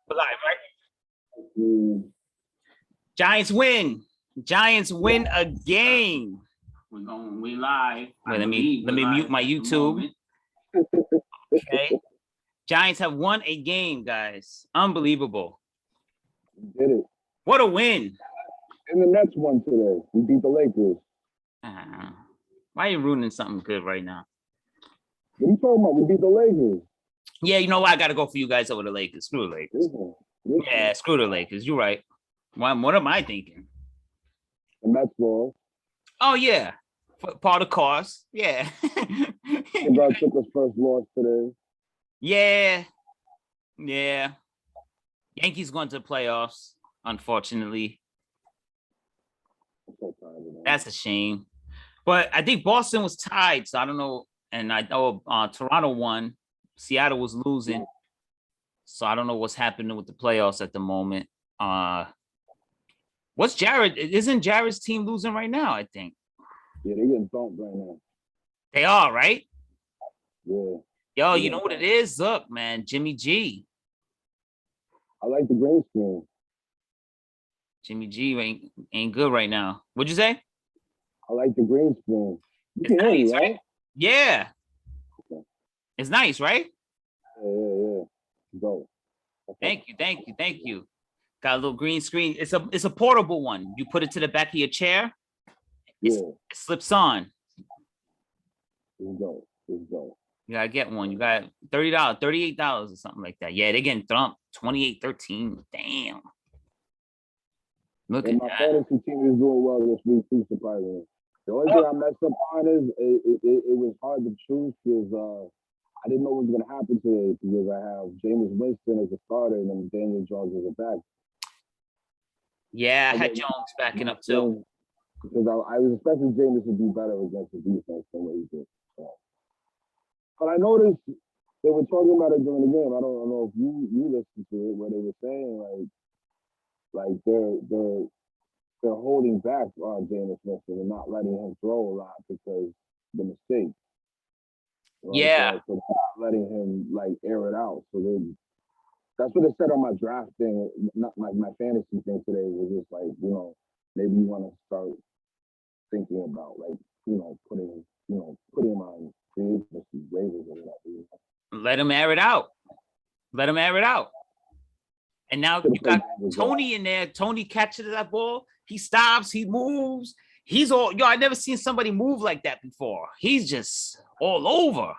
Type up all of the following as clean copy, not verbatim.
We're live, right? Mm, Giants win. Giants win a game. We live. Wait, let me mute my YouTube. Okay. Giants have won a game, guys. Unbelievable. did it. What a win. And the Nets won today. We beat the Lakers. Why are you ruining something good right now? What are you talking about? We beat the Lakers. Yeah, you know what? I got to go for you guys over the Lakers. Screw the Lakers. Listen. Yeah, screw the Lakers. You're right. What am I thinking? The Mets lost. Oh, yeah. Part of course. Yeah. LeBron took his first loss today. Yeah. Yeah. Yankees going to the playoffs, unfortunately. I'm so tired of that. That's a shame. But I think Boston was tied, so I don't know. And I know Toronto won. Seattle was losing. So I don't know what's happening with the playoffs at the moment. What's Jared? Isn't Jared's team losing right now, I think? Yeah, they're getting thumped right now. They are, right? Yeah. Yo, you know what it is? Look, man, Jimmy G. I like the green screen. Jimmy G ain't good right now. What'd you say? I like the green screen. You It's can hear me, nice, right? right? Yeah. Okay. It's nice, right? Yeah. Go. Thank you. Got a little green screen. It's a portable one. You put it to the back of your chair. It slips on. Let's go. You gotta get one. You got $30, $38 or something like that. Yeah, they're getting thumped 28-13. Damn. Look and at my that. fantasy team is doing well this week too, surprisingly. The only thing I messed up on is it was hard to choose because I didn't know what was going to happen today because I have Jameis Winston as a starter and then Daniel Jones as a back. Yeah, I had Jones backing up too. Because I was expecting Jameis to be better against the defense than what he did. So. But I noticed they were talking about it during the game. I don't know if you listened to it where they were saying like they're holding back on Jameis Winston and not letting him throw a lot because the mistake. Yeah. So not letting him like air it out. So that's what it said on my draft thing, not like my fantasy thing today was just like, maybe you want to start thinking about like, putting him on free agency waivers or whatever. Let him air it out. And now you got Tony in there. Tony catches that ball. He stops. He moves. He's all I never seen somebody move like that before. He's just all over.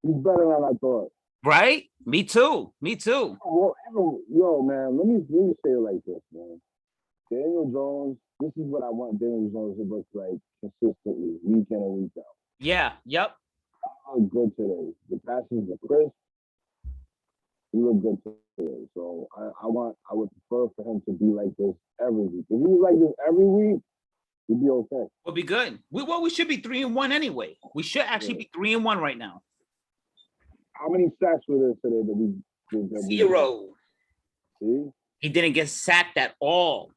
He's better than I thought. Right? Me too. Well, man, let me say it like this, man. Daniel Jones, this is what I want Daniel Jones to look like consistently, week in and week out. Yeah, yep. He looked good today. The passes were crisp. He looked good today. So I would prefer for him to be like this every week. If he was like this every week, he'd be okay. We'll be good. We should be 3-1 anyway. We should actually be 3-1 right now. How many sacks were there today that we did? 0. See? He didn't get sacked at all.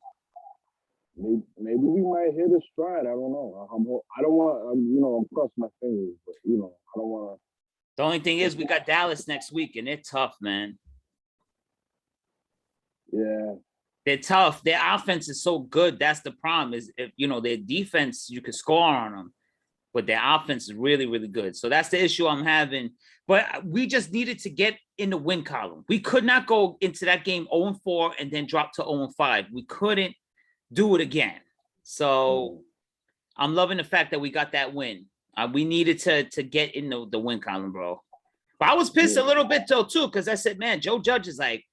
Maybe we might hit a stride. I don't know. I don't want, I'm crossing my fingers, but I don't want to. The only thing is, we got Dallas next week, and they're tough, man. Yeah, they're tough. Their offense is so good. That's the problem. Is if their defense, you can score on them, but their offense is really, really good. So that's the issue I'm having. But we just needed to get in the win column. We could not go into that game 0-4 and then drop to 0-5. We couldn't do it again. So I'm loving the fact that we got that win. We needed to get in the win column, bro. But I was pissed a little bit though too, because I said, man, Joe Judge is like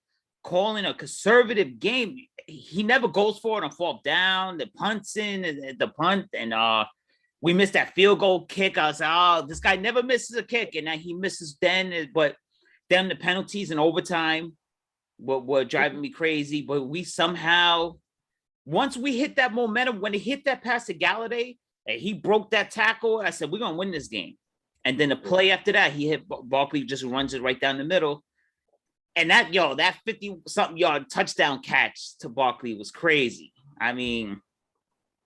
calling a conservative game. He never goes for it on fourth down. The punt, and we missed that field goal kick. I was like, oh, this guy never misses a kick, and then he misses then. But then the penalties and overtime were driving me crazy. But we somehow, once we hit that momentum, when he hit that pass to Galladay, and he broke that tackle, I said, we're going to win this game. And then the play after that, he hit Barkley, just runs it right down the middle. And that 50-something yard touchdown catch to Barkley was crazy. I mean,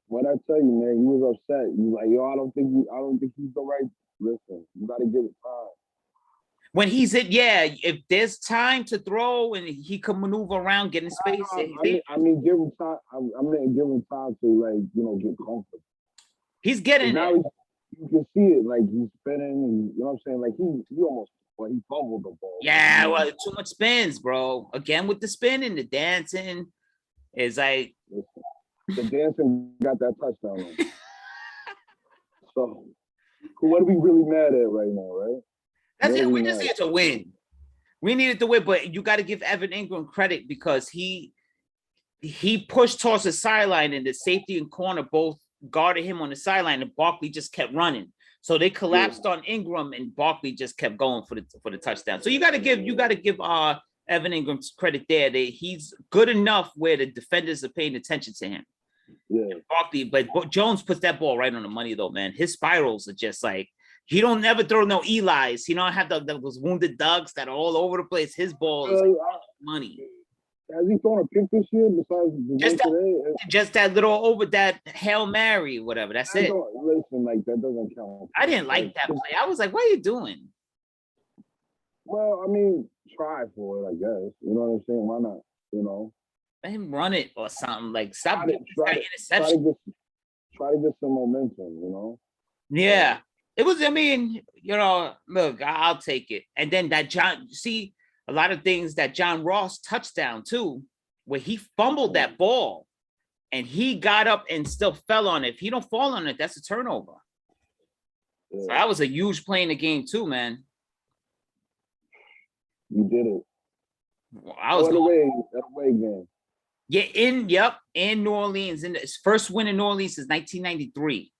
what I tell you, man, he was upset. He was like, I don't think he's the right. Listen, you got to give it time. When he's in, yeah, if there's time to throw and he can maneuver around, get in space. I mean, give him time. I mean, give him time to like get comfortable. He's getting now it. You can see it, like he's spinning, and you know what I'm saying? Like he almost he fumbled the ball. Yeah, well, too much spins, bro. Again with the spinning, the dancing is like the dancing got that touchdown on. So what are we really mad at right now, right? That's it. We just need to win. We needed to win, but you got to give Evan Ingram credit because he pushed towards the sideline, and the safety and corner both guarded him on the sideline, and Barkley just kept running. So they collapsed on Ingram, and Barkley just kept going for the touchdown. So you got to give Evan Ingram credit there. He's good enough where the defenders are paying attention to him. Yeah, Barkley, but Jones puts that ball right on the money though, man. His spirals are just like he don't never throw no Eli's. He don't have those wounded ducks that are all over the place. His ball is money. Has he thrown a pick this year besides just that little over that Hail Mary, whatever? That's it. Listen, like that doesn't count. I didn't like that play. I was like, what are you doing? Well, I mean, try for it, I guess. You know what I'm saying? Why not? Let him run it or something. Like stop try to get some momentum, Yeah. It was, I mean, look, I'll take it. And then that a lot of things that John Ross touchdown too, where he fumbled that ball and he got up and still fell on it. If he don't fall on it, that's a turnover. Yeah. So that was a huge play in the game too, man. You did it. Well, I was away game. Yeah, in New Orleans. In his first win in New Orleans is 1993.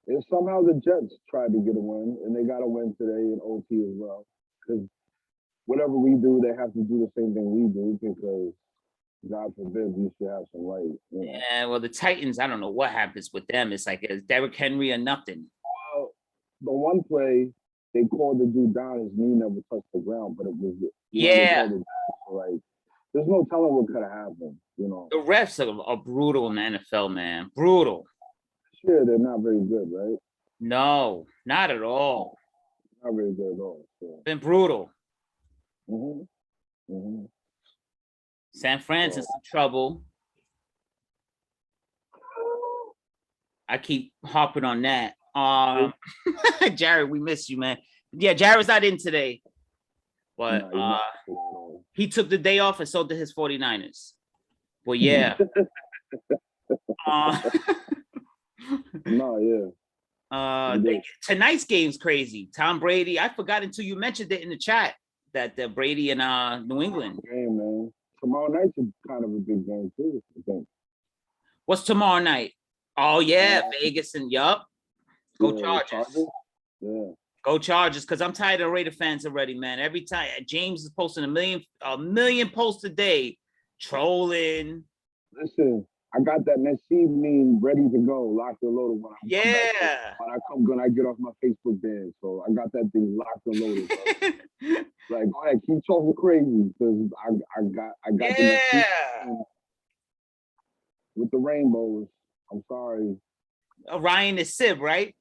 And somehow the Jets tried to get a win, and they got a win today in OT as well. Because whatever we do, they have to do the same thing we do because, God forbid, we should have some light. Yeah, well, the Titans, I don't know what happens with them. It's like it's Derrick Henry or nothing. Well, the one play, they called the dude down, his knee never touched the ground, but it was like there's no telling what could have happened. The refs are brutal in the NFL, man. Brutal. Sure, they're not very good, right? No, not at all. Not very good at all. So. Been brutal. Mm-hmm. Mm-hmm. San Francisco trouble. I keep harping on that. Jared, we miss you, man. Yeah, Jared's not in today. But he took the day off and so did his 49ers. Well, yeah. Tonight's game's crazy. Tom Brady. I forgot until you mentioned it in the chat that the Brady in New England. Game, man. Tomorrow night's kind of a big game too, I think. What's tomorrow night? Oh yeah, Vegas and Go Chargers. Yeah. Go Chargers, because I'm tired of Raider fans already, man. Every time James is posting a million posts a day, trolling. Listen, I got that Nasib meme ready to go, locked and loaded when I get off my Facebook ban. So I got that thing locked and loaded. Like, go ahead, keep talking crazy because I got the with the rainbows. I'm sorry. Ryan is Sib, right?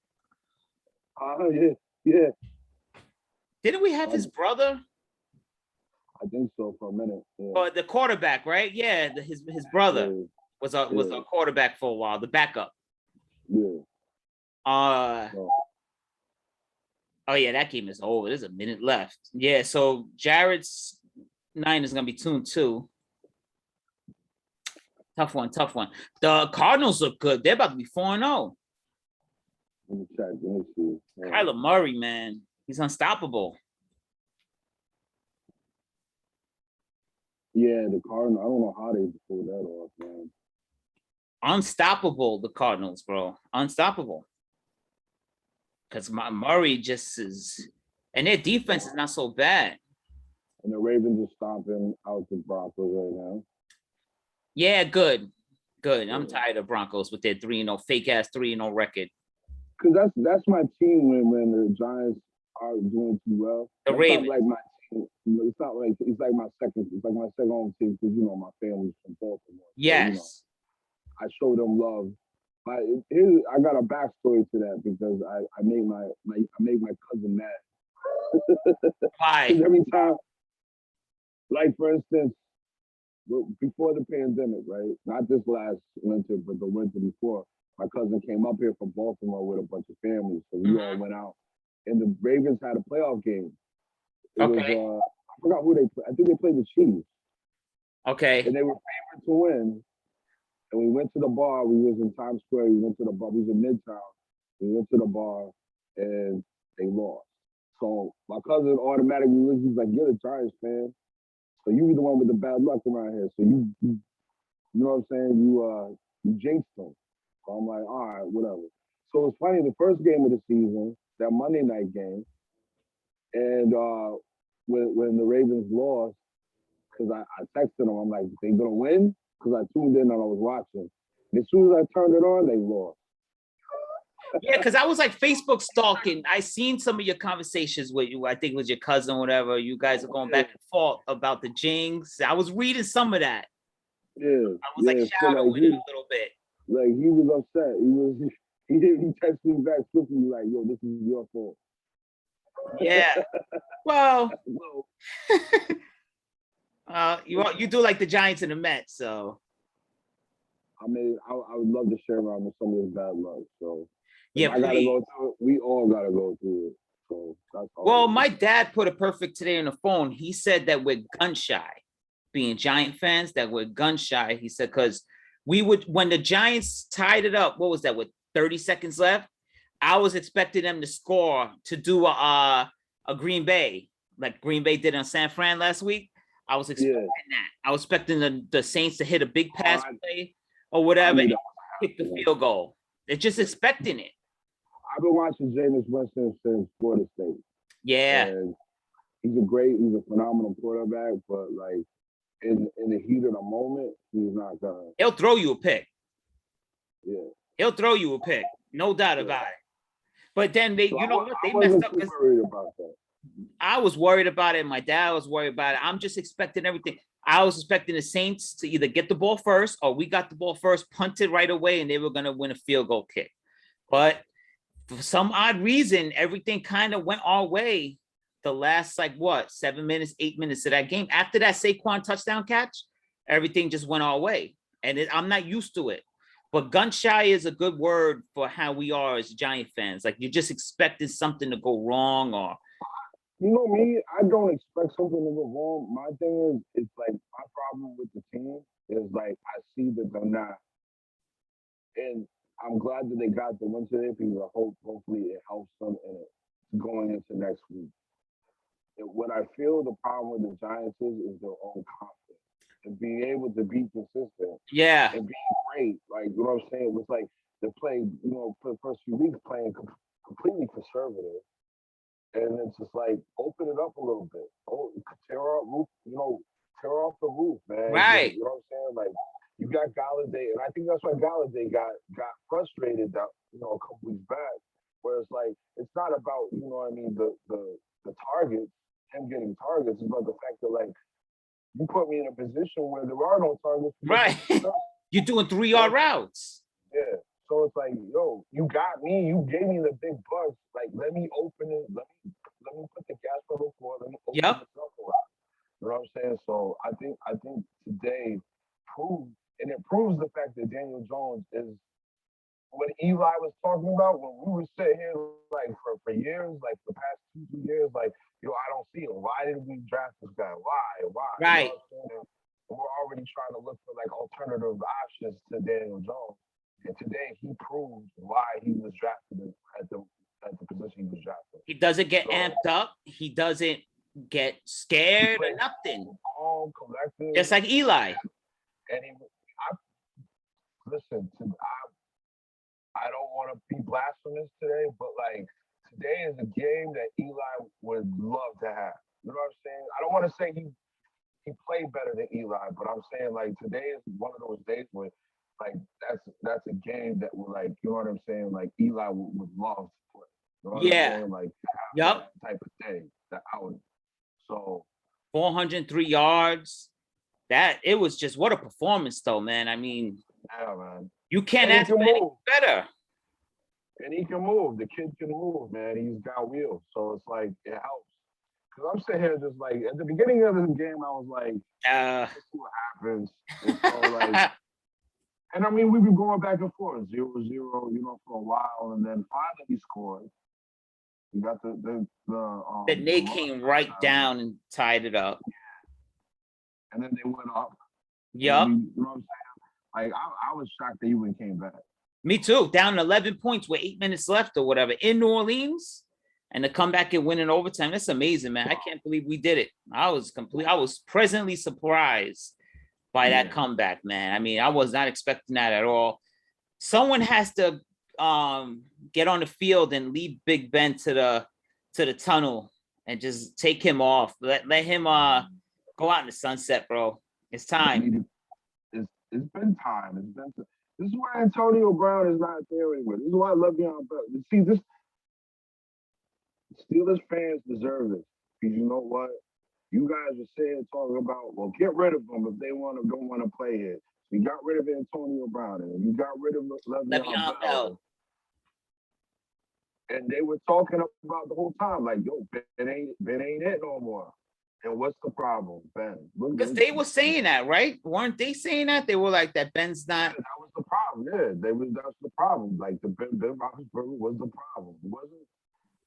Yeah. Didn't we have his brother? I think so for a minute. Yeah. Or the quarterback, right? Yeah, his brother was a quarterback for a while, the backup. Yeah. Oh yeah, that game is over. There's a minute left. Yeah, so Jared's 9 is gonna be 2-2. Tough one. The Cardinals look good. They're about to be 4-0. Let me see. Yeah. Kyler Murray, man, he's unstoppable. Yeah, the Cardinals. I don't know how they pulled that off, man. Unstoppable, the Cardinals, bro. Unstoppable. Because Murray just is, and their defense is not so bad. And the Ravens are stomping out the Broncos right now. Yeah, good. I'm tired of Broncos with their 3-0 fake ass 3-0 record. Because that's my team when the Giants are doing too well. The Ravens. Like my team. It's like my second home team because my family's from Baltimore. Yes. So, I show them love. But I got a backstory to that because I made my cousin mad. Why? Because every time, like for instance, before the pandemic, right? Not this last winter, but the winter before, my cousin came up here from Baltimore with a bunch of families. So we all went out, and the Ravens had a playoff game. It was Okay. I forgot who they played. I think they played the Chiefs, Okay. and they were favored to win. And we went to the bar. We was in Times Square. We went to the bar. We was in Midtown. We went to the bar, and they lost. So my cousin automatically was, he's like, "You're the Giants fan, so you be the one with the bad luck around here. So you know what I'm saying? You jinxed them." So I'm like, "All right, whatever." So it's funny. The first game of the season, that Monday night game, and when the Ravens lost, because I texted them, I'm like, "They gonna win?" Because I tuned in and I was watching. And as soon as I turned it on, they lost. Yeah, because I was like Facebook stalking. I seen some of your conversations with you. I think it was your cousin, or whatever. You guys are going back and forth about the Jings. I was reading some of that. Yeah, I was like so shadowing like it a little bit. like he was upset. He texted me back swiftly like, "Yo, this is your fault." Yeah. Well, Well, you do like the Giants and the Mets, so I mean, I would love to share around with some of his bad luck. So yeah, if I gotta please. go through it, we all gotta go through it. So that's all. Well, my dad put it perfect today on the phone. He said that we're gun shy, being Giant fans, that we're gun shy. He said, because we would, when the Giants tied it up, what was that, with 30 seconds left? I was expecting them to score to do a Green Bay, like Green Bay did on San Fran last week. I was expecting that. I was expecting the Saints to hit a big pass play or whatever and kick the field goal. They're just expecting it. I've been watching Jameis Winston since Florida State. Yeah. And he's a phenomenal quarterback, but like in the heat of the moment, he's not gonna. He'll throw you a pick. Yeah. He'll throw you a pick, no doubt about it. But then they, So you know what, they I messed up. worried about that. I was worried about it. My dad was worried about it. I'm just expecting everything. I was expecting the Saints to either get the ball first, or we got the ball first, punted right away, and they were going to win a field goal kick. But for some odd reason, everything kind of went our way the last, like, what, 7 minutes, 8 minutes of that game. After that Saquon touchdown catch, everything just went our way. And I'm not used to it. But gun shy is a good word for how we are as Giant fans. Like, you're just expecting something to go wrong, or you know me, I don't expect something to go wrong. My thing is, it's like my problem with the team is like I see that they're not, and I'm glad that they got the win today because hopefully it helps them in it going into next week. And what I feel the problem with the Giants is their own confidence and being able to be consistent. Yeah. And being great. Like, you know what I'm saying? It was like they played, for the first few weeks playing completely conservative. And it's just like open it up a little bit. Oh, tear off the roof, man. Right. You know what I'm saying? Like you got Galladay, and I think that's why Galladay got frustrated that a couple weeks back. Where it's like it's not about what I mean the targets, him getting targets, it's about the fact that like you put me in a position where there are no targets. Right. You're doing 3-yard routes. Yeah. So it's like, yo, you got me. You gave me the big bucks. Like, let me open it. Let me put the gas pedal forward. Let me open it up. You know what I'm saying? So I think today it proves the fact that Daniel Jones is what Eli was talking about when we were sitting here like for years, like the past 2 years, like, yo, I don't see him. Why did we draft this guy? Why? Right. You know we're already trying to look for like alternative options to Daniel Jones. And today he proved why he was drafted at the position he was drafted. He doesn't get amped up. He doesn't get scared or nothing. Calm, collected. Just like Eli. And I don't want to be blasphemous today, but like today is a game that Eli would love to have. You know what I'm saying? I don't want to say he played better than Eli, but I'm saying like today is one of those days where like that's a game that would like, you know what I'm saying? Like Eli would love to play. You know what I'm saying? Like that type of day that I would. So 403 yards. That it was just what a performance though, man. I mean, yeah, man. You can't ask for any better. And he can move. The kid can move, man. He's got wheels. So it's like it helps. Because I'm sitting here just like at the beginning of this game, I was like, let's see what happens. And so like, and I mean, we've been going back and forth, 0-0, for a while, and then finally we scored. We got then they came right down and tied it up. And then they went up. Yep. You know what I'm saying? Like I was shocked they even came back. Me too. Down 11 points with 8 minutes left or whatever in New Orleans, and to come back and win in overtime. That's amazing, man. I can't believe we did it. I was pleasantly surprised by that comeback, man. I mean, I was not expecting that at all. Someone has to get on the field and lead Big Ben to the tunnel and just take him off. Let him go out in the sunset, bro. It's time. It's been time. This is why Antonio Brown is not there anymore. This is why Le'Veon Bell. See, this Steelers fans deserve this. Because you know what? You guys are sitting talking about, well, get rid of them if they don't want to play here. You got rid of Antonio Brown and you got rid of Le'Veon Bell. And they were talking about the whole time, like, yo, Ben ain't it no more. And what's the problem, Ben? Because they were saying that, right? Weren't they saying that? They were like that Ben's not. That was the problem. Yeah, that's the problem. Like the Ben Roethlisberger was the problem. It wasn't.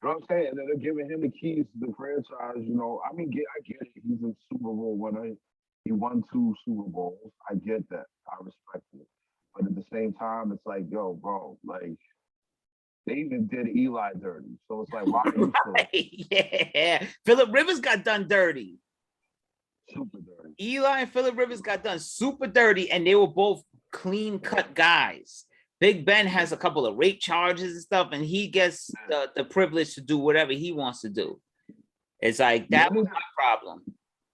You know what I'm saying? And then they're giving him the keys to the franchise. You know, I mean, I get it. He's a Super Bowl winner. He won 2 Super Bowls. I get that. I respect it. But at the same time, it's like, yo, bro, like. They even did Eli dirty. So it's like, why are you right. Yeah. Phillip Rivers got done dirty. Super dirty. Eli and Phillip Rivers got done super dirty, and they were both clean-cut guys. Big Ben has a couple of rape charges and stuff, and he gets the privilege to do whatever he wants to do. It's like, that was my problem.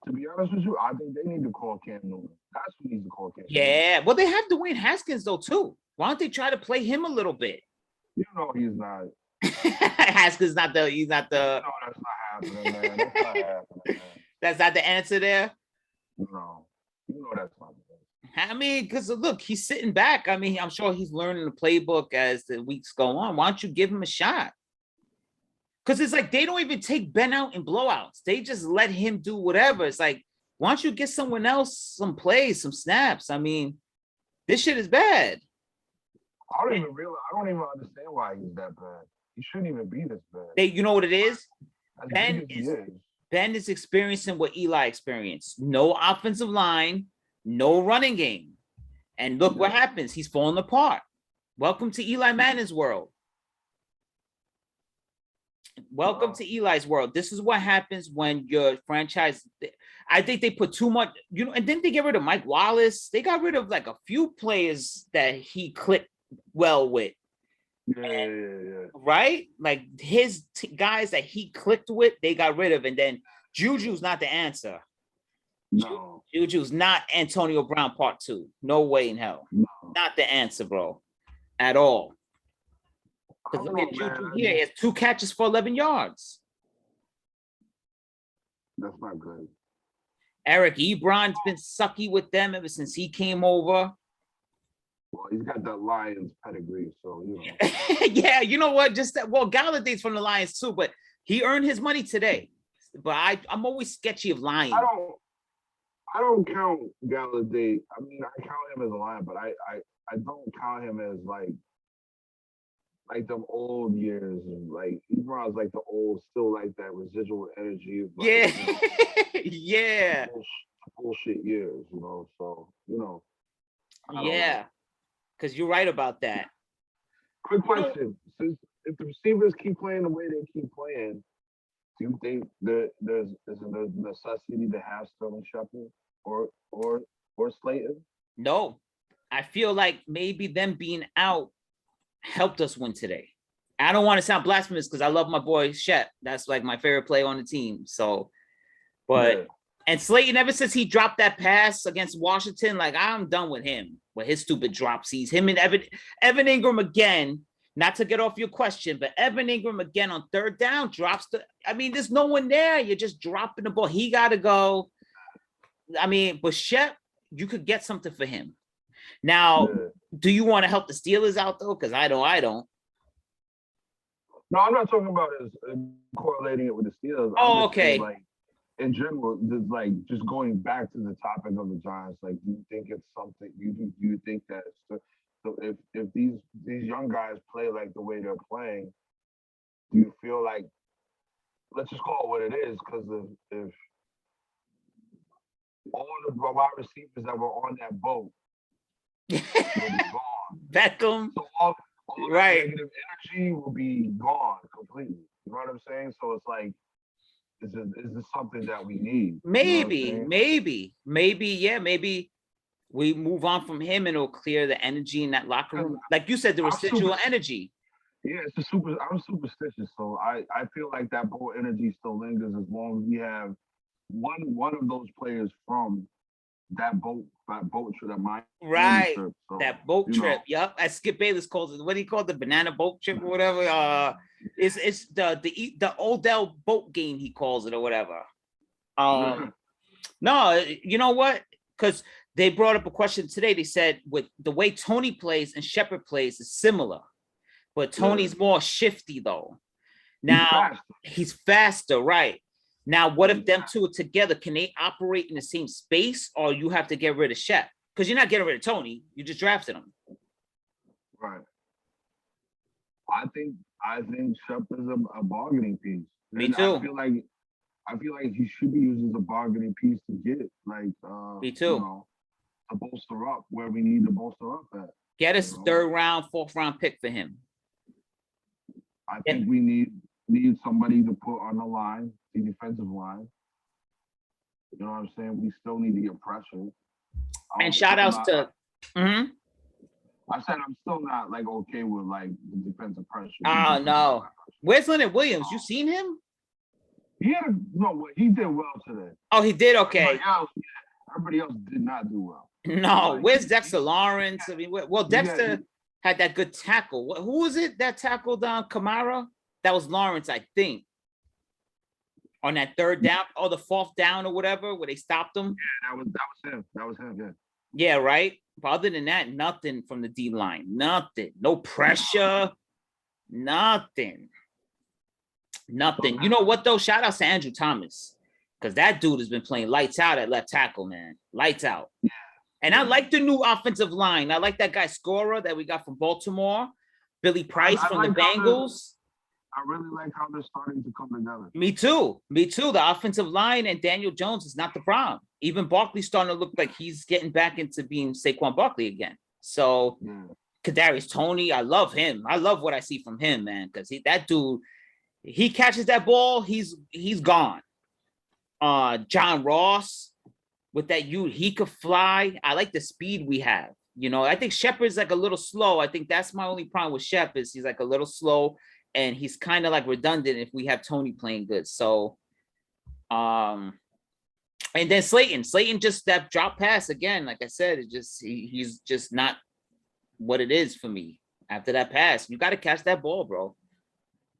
To be honest with you, I think they need to call Cam Newton. That's who needs to call Cam Newton. Yeah. Well, they have Dwayne Haskins, though, too. Why don't they try to play him a little bit? You know he's not. Haskins he's not the. No, that's not happening, man. That's not happening, man. That's not the answer there? No. You know that's not the answer. I mean, because look, he's sitting back. I mean, I'm sure he's learning the playbook as the weeks go on. Why don't you give him a shot? Because it's like they don't even take Ben out in blowouts. They just let him do whatever. It's like, why don't you get someone else some plays, some snaps? I mean, this shit is bad. I don't even understand why he's that bad. He shouldn't even be this bad. You know what it is? Ben is experiencing what Eli experienced. No offensive line, no running game. And look what happens. He's falling apart. Welcome to Eli Manning's world. Welcome to Eli's world. This is what happens when your franchise. I think they put too much, and then they get rid of Mike Wallace. They got rid of like a few players that he clicked well with. Yeah. Right? Like his guys that he clicked with, they got rid of. And then Juju's not the answer. No. Juju's not Antonio Brown part 2. No way in hell. No. Not the answer, bro. At all. Because look at Juju here. He has 2 catches for 11 yards. That's not good. Eric Ebron's been sucky with them ever since he came over. Well, he's got that Lions pedigree, so you know. Yeah, you know what? Galladay's from the Lions too, but he earned his money today. But I'm always sketchy of Lions. I don't count Galladay. I mean, I count him as a Lion, but I don't count him as like them old years, and like Ebron's like the old, still like that residual energy of like, yeah. Bullshit years, So Yeah. Because you're right about that. Quick question: since if the receivers keep playing the way they keep playing, do you think that there's a necessity to have Sterling Shepard or Slayton? No, I feel like maybe them being out helped us win today. I don't want to sound blasphemous because I love my boy Shep. That's like my favorite player on the team. So, and Slayton, ever since he dropped that pass against Washington, like I'm done with him, with his stupid drop sees. Him and Evan Ingram again, not to get off your question, but Evan Ingram again on 3rd down drops there's no one there. You're just dropping the ball. He got to go. I mean, but Shep, you could get something for him. Now, do you want to help the Steelers out though? Because I don't. No, I'm not talking about as correlating it with the Steelers. Oh, okay. in general, just like just going back to the topic of the Giants, like, do you think it's something? Do you think that so if these young guys play like the way they're playing, do you feel like, let's just call it what it is? Because if all the wide receivers that were on that boat will be gone, Beckham, so all that right? negative energy will be gone completely. You know what I'm saying? So it's like, is this something that we need? Maybe, yeah, maybe we move on from him and it'll clear the energy in that locker room. Like you said, the residual energy. Yeah, I'm superstitious, so I feel like that boat energy still lingers as long as we have one of those players from that boat trip, that Miami Right. trip. So, That boat trip. Yep. As Skip Bayless calls it. What do you call it? The banana boat trip or whatever? It's the Odell boat game, he calls it, or whatever. No, you know what? Because they brought up a question today. They said with the way Tony plays and Shepard plays is similar, but Tony's more shifty though. Now he's faster, right? Now, what if them two are together? Can they operate in the same space, or you have to get rid of Shep? Because you're not getting rid of Tony. You just drafted him. Right. I think Shep is a bargaining piece. Me too. I feel like he should be used as a bargaining piece to get me too. You know, to bolster up where we need to bolster up at. Get a third round, fourth round pick for him. I think we need somebody to put on the line, the defensive line. You know what I'm saying? We still need to get pressure. And shout outs to I said I'm still not like okay with like the defensive pressure. Oh no. Where's Leonard Williams? You seen him? He did well today. Oh, he did okay. Everybody else did not do well. No, where's Dexter Lawrence? I mean, well, Dexter had that good tackle. Who was it that tackled Kamara? That was Lawrence, I think. On that third down, or the fourth down or whatever, where they stopped him. Yeah, that was him. Yeah. Yeah, right. But other than that, nothing from the D line. Nothing. No pressure. Nothing. You know what though? Shout out to Andrew Thomas, because that dude has been playing lights out at left tackle, man. Lights out. Yeah. And I like the new offensive line. I like that guy Scorer that we got from Baltimore, Billy Price from the Bengals. I really like how they're starting to come together. Me too. The offensive line and Daniel Jones is not the problem. Even Barkley's starting to look like he's getting back into being Saquon Barkley again. So Kadarius Toney, I love him. I love what I see from him, man, because that dude, he catches that ball, he's gone. John Ross with that he could fly. I like the speed we have. You know, I think Shepard's like a little slow. I think that's my only problem with Shep is he's like a little slow. And he's kind of like redundant if we have Tony playing good. So, and then Slayton just that drop pass again. Like I said, it just he's just not what it is for me. After that pass, you got to catch that ball, bro.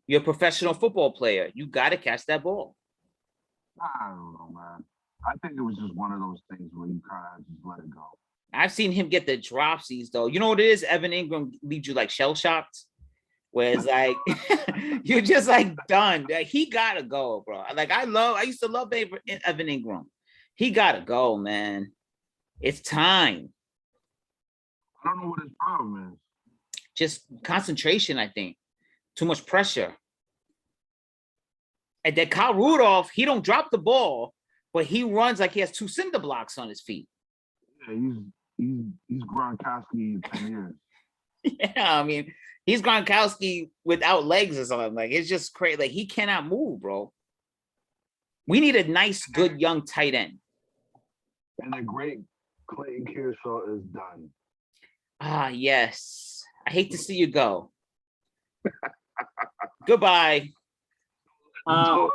You're a professional football player. You got to catch that ball. I don't know, man. I think it was just one of those things where you kind of just let it go. I've seen him get the dropsies though. You know what it is? Evan Ingram leaves you like shell shocked. Where it's like you're just like done. Like, he gotta go, bro. Like I used to love Evan Ingram. He gotta go, man. It's time. I don't know what his problem is. Just concentration, I think. Too much pressure. And then Kyle Rudolph, he don't drop the ball, but he runs like he has two cinder blocks on his feet. Yeah, he's Gronkowski in 10 years. Yeah, I mean, he's Gronkowski without legs or something. Like, it's just crazy. Like, he cannot move, bro. We need a nice, good, young tight end. And the great Clayton Kershaw is done. Ah, yes. I hate to see you go. Goodbye. Don't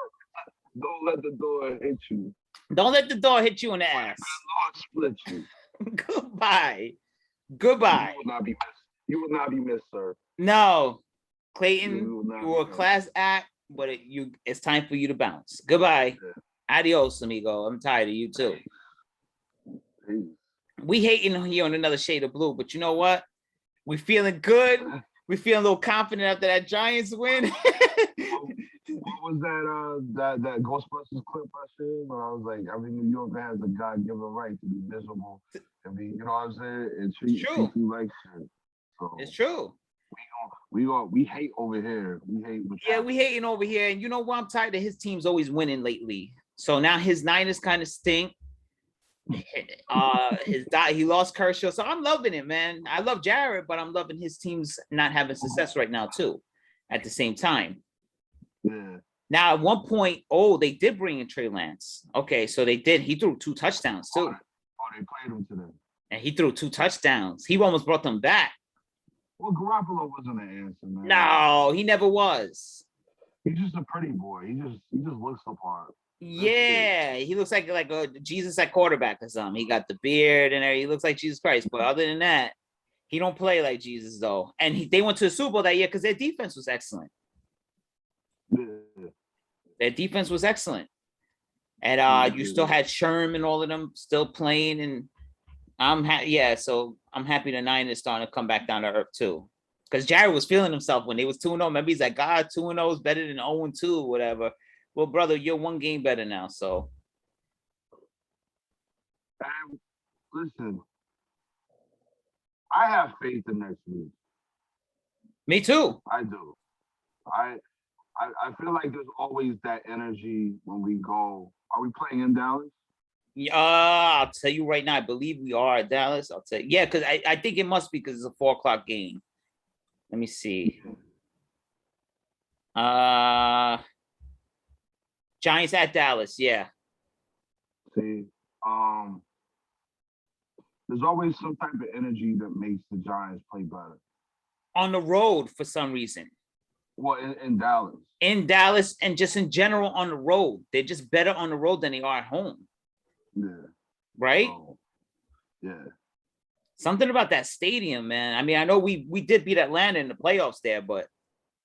let the door hit you. Don't let the door hit you in the ass. Lord split you. Goodbye. You will not be missed, sir. No, Clayton, you were a class act, but it's time for you to bounce. Goodbye. Yeah. Adios, amigo. I'm tired of you too. Peace. We hating here on Another Shade of Blue, but you know what? We feeling good. We feeling a little confident after that Giants win. What was that Ghostbusters clip I seen where I was like, every New Yorker has a God-given right to be miserable and be, you know what I'm saying, and treat True. you like shit. So It's true. we hate over here. We hate. Yeah, we hating over here, and you know what? I'm tired of his team's always winning lately. So now his Niners kind of stink. He lost Kershaw, so I'm loving it, man. I love Jared, but I'm loving his team's not having success right now too. At the same time, Yeah. now at one point, they did bring in Trey Lance. Okay, so they did. He threw 2 touchdowns too, They played him today. and he threw 2 touchdowns. He almost brought them back. Well, Garoppolo wasn't an answer, man. No, he never was. He's just a pretty boy. He just looks the part. Yeah, he looks like a Jesus at quarterback or something. He got the beard and everything. He looks like Jesus Christ. But other than that, he don't play like Jesus though. And they went to the Super Bowl that year because their defense was excellent. Yeah. Their defense was excellent. And you still had Sherm and all of them still playing. And so I'm happy the Niners starting to come back down to earth too. Because Jared was feeling himself when they was 2-0. Maybe he's like, God, 2-0 is better than 0-2 or whatever. Well, brother, you're 1 game better now, so. And listen, I have faith in next week. Me too. I do. I feel like there's always that energy when we go. Are we playing in Dallas? I'll tell you right now, I believe we are at Dallas. I'll tell you. Yeah, because I think it must be because it's a 4:00 game. Let me see. Giants at Dallas, yeah. See, there's always some type of energy that makes the Giants play better. On the road for some reason. Well, in Dallas. In Dallas and just in general on the road. They're just better on the road than they are at home. Yeah. Right? Yeah. Something about that stadium, man. I mean, I know we did beat Atlanta in the playoffs there, but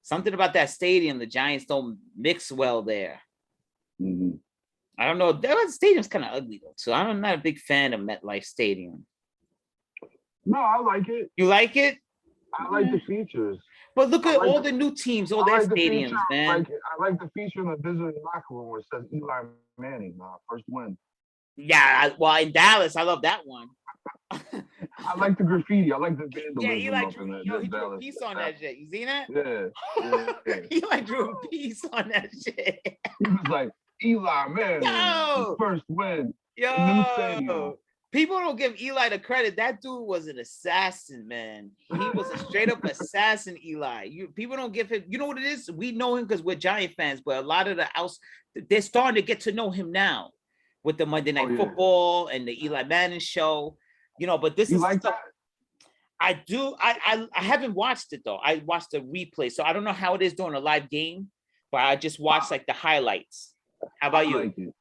something about that stadium, the Giants don't mix well there. Mm-hmm. I don't know. That stadium's kind of ugly though, so I'm not a big fan of MetLife Stadium. No, I like it. You like it? I like the features. But look at all the new teams, all their stadiums, man. I like the feature in the visiting locker room where it says Eli Manning, first win. Yeah, well, in Dallas, I love that one. I like the graffiti. I like the vandalism. Yeah, he drew a piece on that shit. You seen that? Yeah. Eli drew a piece on that shit. He was like, Eli, man, first win. Yo, people don't give Eli the credit. That dude was an assassin, man. He was a straight up assassin, Eli. People don't give him. You know what it is? We know him because we're Giant fans, but a lot of they're starting to get to know him now with the Monday Night Football and the Eli Manning show. But this is like stuff. That? I do. I haven't watched it though. I watched the replay, so I don't know how it is during a live game, but I just watched like the highlights. How about you? Like it.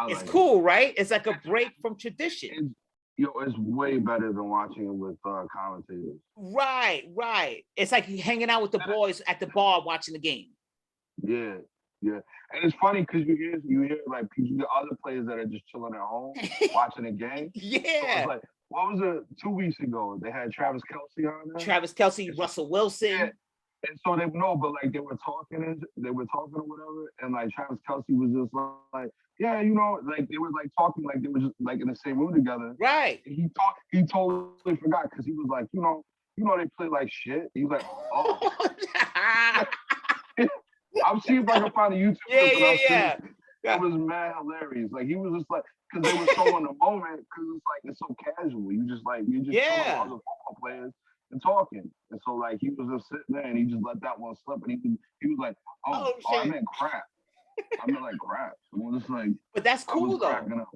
It's cool, right? It's like a break from tradition. It's way better than watching it with commentators. Right. It's like hanging out with the boys at the bar watching the game. Yeah. And it's funny because you hear like the other players that are just chilling at home watching the game. Yeah. So it's like, what was it 2 weeks ago? They had Travis Kelce on there. Travis Kelce, Russell Wilson. Yeah. And so they were talking or whatever, and like Travis Kelce was just like, yeah, like they were like talking like they were just like in the same room together. Right. And he totally forgot because he was like, they play like shit. He was like, oh. I'll see if I can find a YouTube. Yeah. It was mad hilarious. Like he was just like, because they were so in the moment, because it's so casual. You're just chilling with other football players and talking. And so like he was just sitting there and he just let that one slip and he was like, oh I meant crap. I meant like crap. And we're just like, but that's cool though.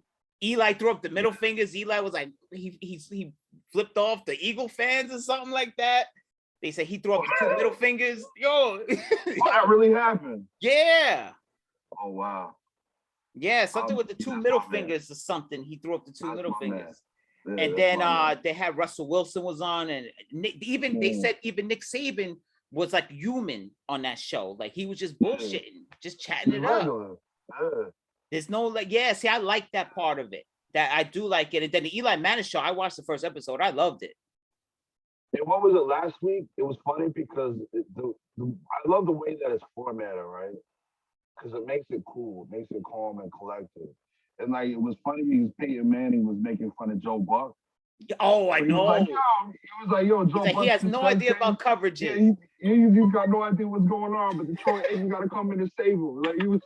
Eli threw up the middle fingers. Eli was like, he flipped off the Eagle fans or something like that. They said he threw up the 2 middle fingers. Yo. That really happened. Yeah. Oh wow. Yeah, something with the 2 middle fingers or something. He threw up the 2 middle fingers. Yeah, and then they had Russell Wilson was on, and they said even Nick Saban was like human on that show. Like he was just bullshitting, just chatting it up. Yeah. There's no see, I like that part of it. That I do like it. And then the Eli Manning show, I watched the first episode. I loved it. And what was it last week? It was funny because I love the way that it's formatted, right? because it makes it cool, it makes it calm and collected. And like it was funny because Peyton Manning was making fun of Joe Buck. Oh, I But he was like, know. yo, he was like, yo, He's Joe like, he Buck has just no said idea things. about Yeah, coverages. you got no idea what's going on, but Detroit agent got to come in and save him. Like he was.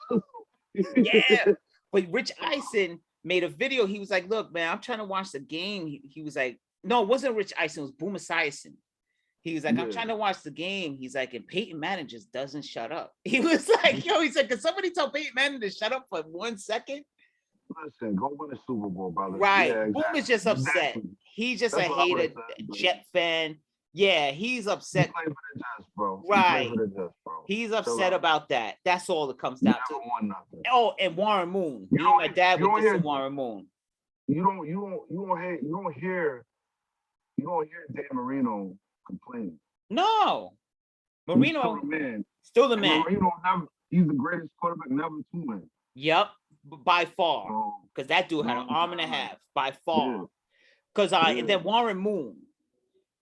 Yeah. But Rich Eisen made a video. He was like, look, man, I'm trying to watch the game. He was like, no, it wasn't Rich Eisen, it was Boomer Esiason. He was like, I'm trying to watch the game. He's like, and Peyton Manning just doesn't shut up. He was like, yo, he's like, can somebody tell Peyton Manning to shut up for 1 second? Listen, go win a Super Bowl, brother. Right. Yeah, Boom exactly. is just upset. Exactly. He's just That's a what I would've hater, said, but Jet fan. Yeah, he's he upset. played for the Jets, bro. He Right. played for the Jets, bro. He's Chill upset out. about that. That's all it comes He down never to. won nothing. Oh, and Warren Moon. You Me and my don't- dad you were don't hear- dissing Warren Moon. You don't hear Dan Marino complaining. No. Marino, Still still the the man. man. Marino he's the greatest quarterback never to win. Yep, by far. So, Because that dude had an arm and a half, by far. Because and then Warren Moon,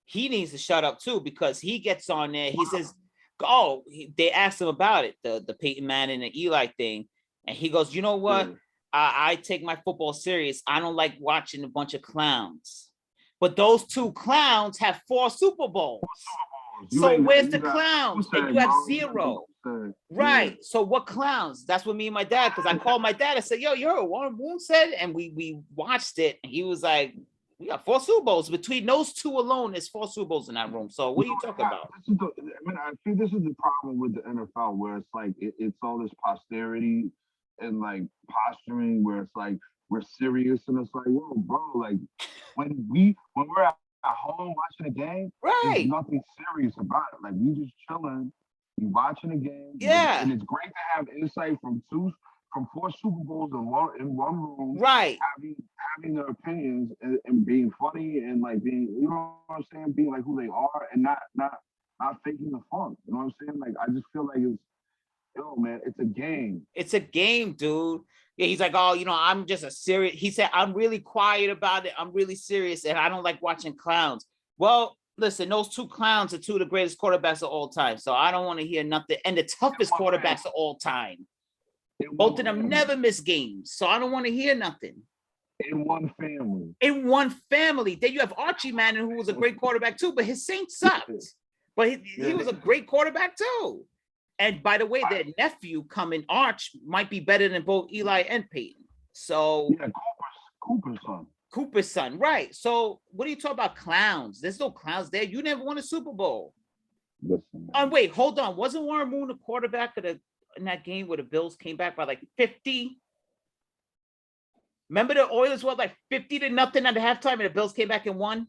he needs to shut up too, because he gets on there. He says, "Oh," they asked him about it, the Peyton Manning and Eli thing, and he goes, "You know what? Yeah. I take my football serious. I don't like watching a bunch of clowns." But those two clowns have 4 Super Bowls. So where's the clowns? And you have 0. Right. So what clowns? That's what me and my dad, because I called my dad. I said, yo, Warren Moon said, and we watched it. And he was like, we got 4 Super Bowls. Between those 2 alone, there's 4 Super Bowls in that room. So what are you talking about? I think this is the problem with the NFL, where it's like it's all this posterity and like posturing, where it's like we're serious, and it's like, whoa, bro, like when we're at home watching a game, Right. there's nothing serious about it. Like we just chilling, you watching a game, Yeah, and it's great to have insight from 4 Super Bowls in one room, right. having their opinions and being funny and like being, you know what I'm saying, being like who they are and not faking the funk. You know what I'm saying? Like I just feel like man, it's a game. It's a game, dude. Yeah, he's like, oh, I'm just a serious. He said, I'm really quiet about it. I'm really serious, and I don't like watching clowns. Well, listen, those 2 clowns are 2 of the greatest quarterbacks of all time. So I don't want to hear nothing. And the toughest quarterbacks of all time. Both of them never miss games. So I don't want to hear nothing. In one family. Then you have Archie Manning, who was a great quarterback too, but his Saints sucked. But he was a great quarterback too. And by the way, their nephew coming, Arch, might be better than both Eli and Peyton. So yeah, Cooper's son. Right. So what are you talking about? Clowns? There's no clowns there. You never won a Super Bowl. Listen, Wait, hold on. Wasn't Warren Moon the quarterback in that game where the Bills came back by like 50? Remember the Oilers were like 50-0 at halftime, and the Bills came back and won?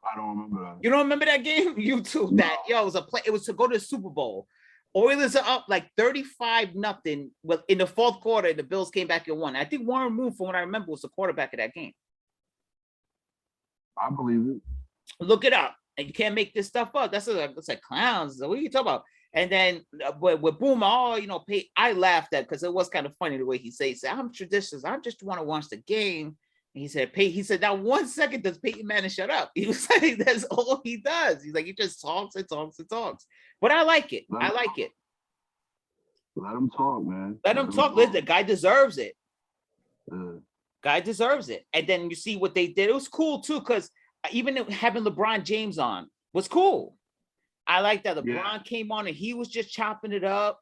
I don't remember that. You don't remember that game? YouTube that. Yo, it was a play. It was to go to the Super Bowl. Oilers are up like 35-0. Well, in the 4th quarter, the Bills came back and won. I think Warren Moon, from what I remember, was the quarterback of that game. I believe it. Look it up. And you can't make this stuff up. That's like clowns. What are you talking about? And then with Boomer, I laughed at, because it was kind of funny the way he said, I'm traditional. I just want to watch the game. And he said, now 1 second does Peyton Manning shut up. He was like, that's all he does. He's like, he just talks and talks and talks. But I like it. I like it. Let him talk, man. Let him talk. Listen, the guy deserves it. Yeah. Guy deserves it. And then you see what they did. It was cool too, because even having LeBron James on was cool. I like that LeBron came on and he was just chopping it up.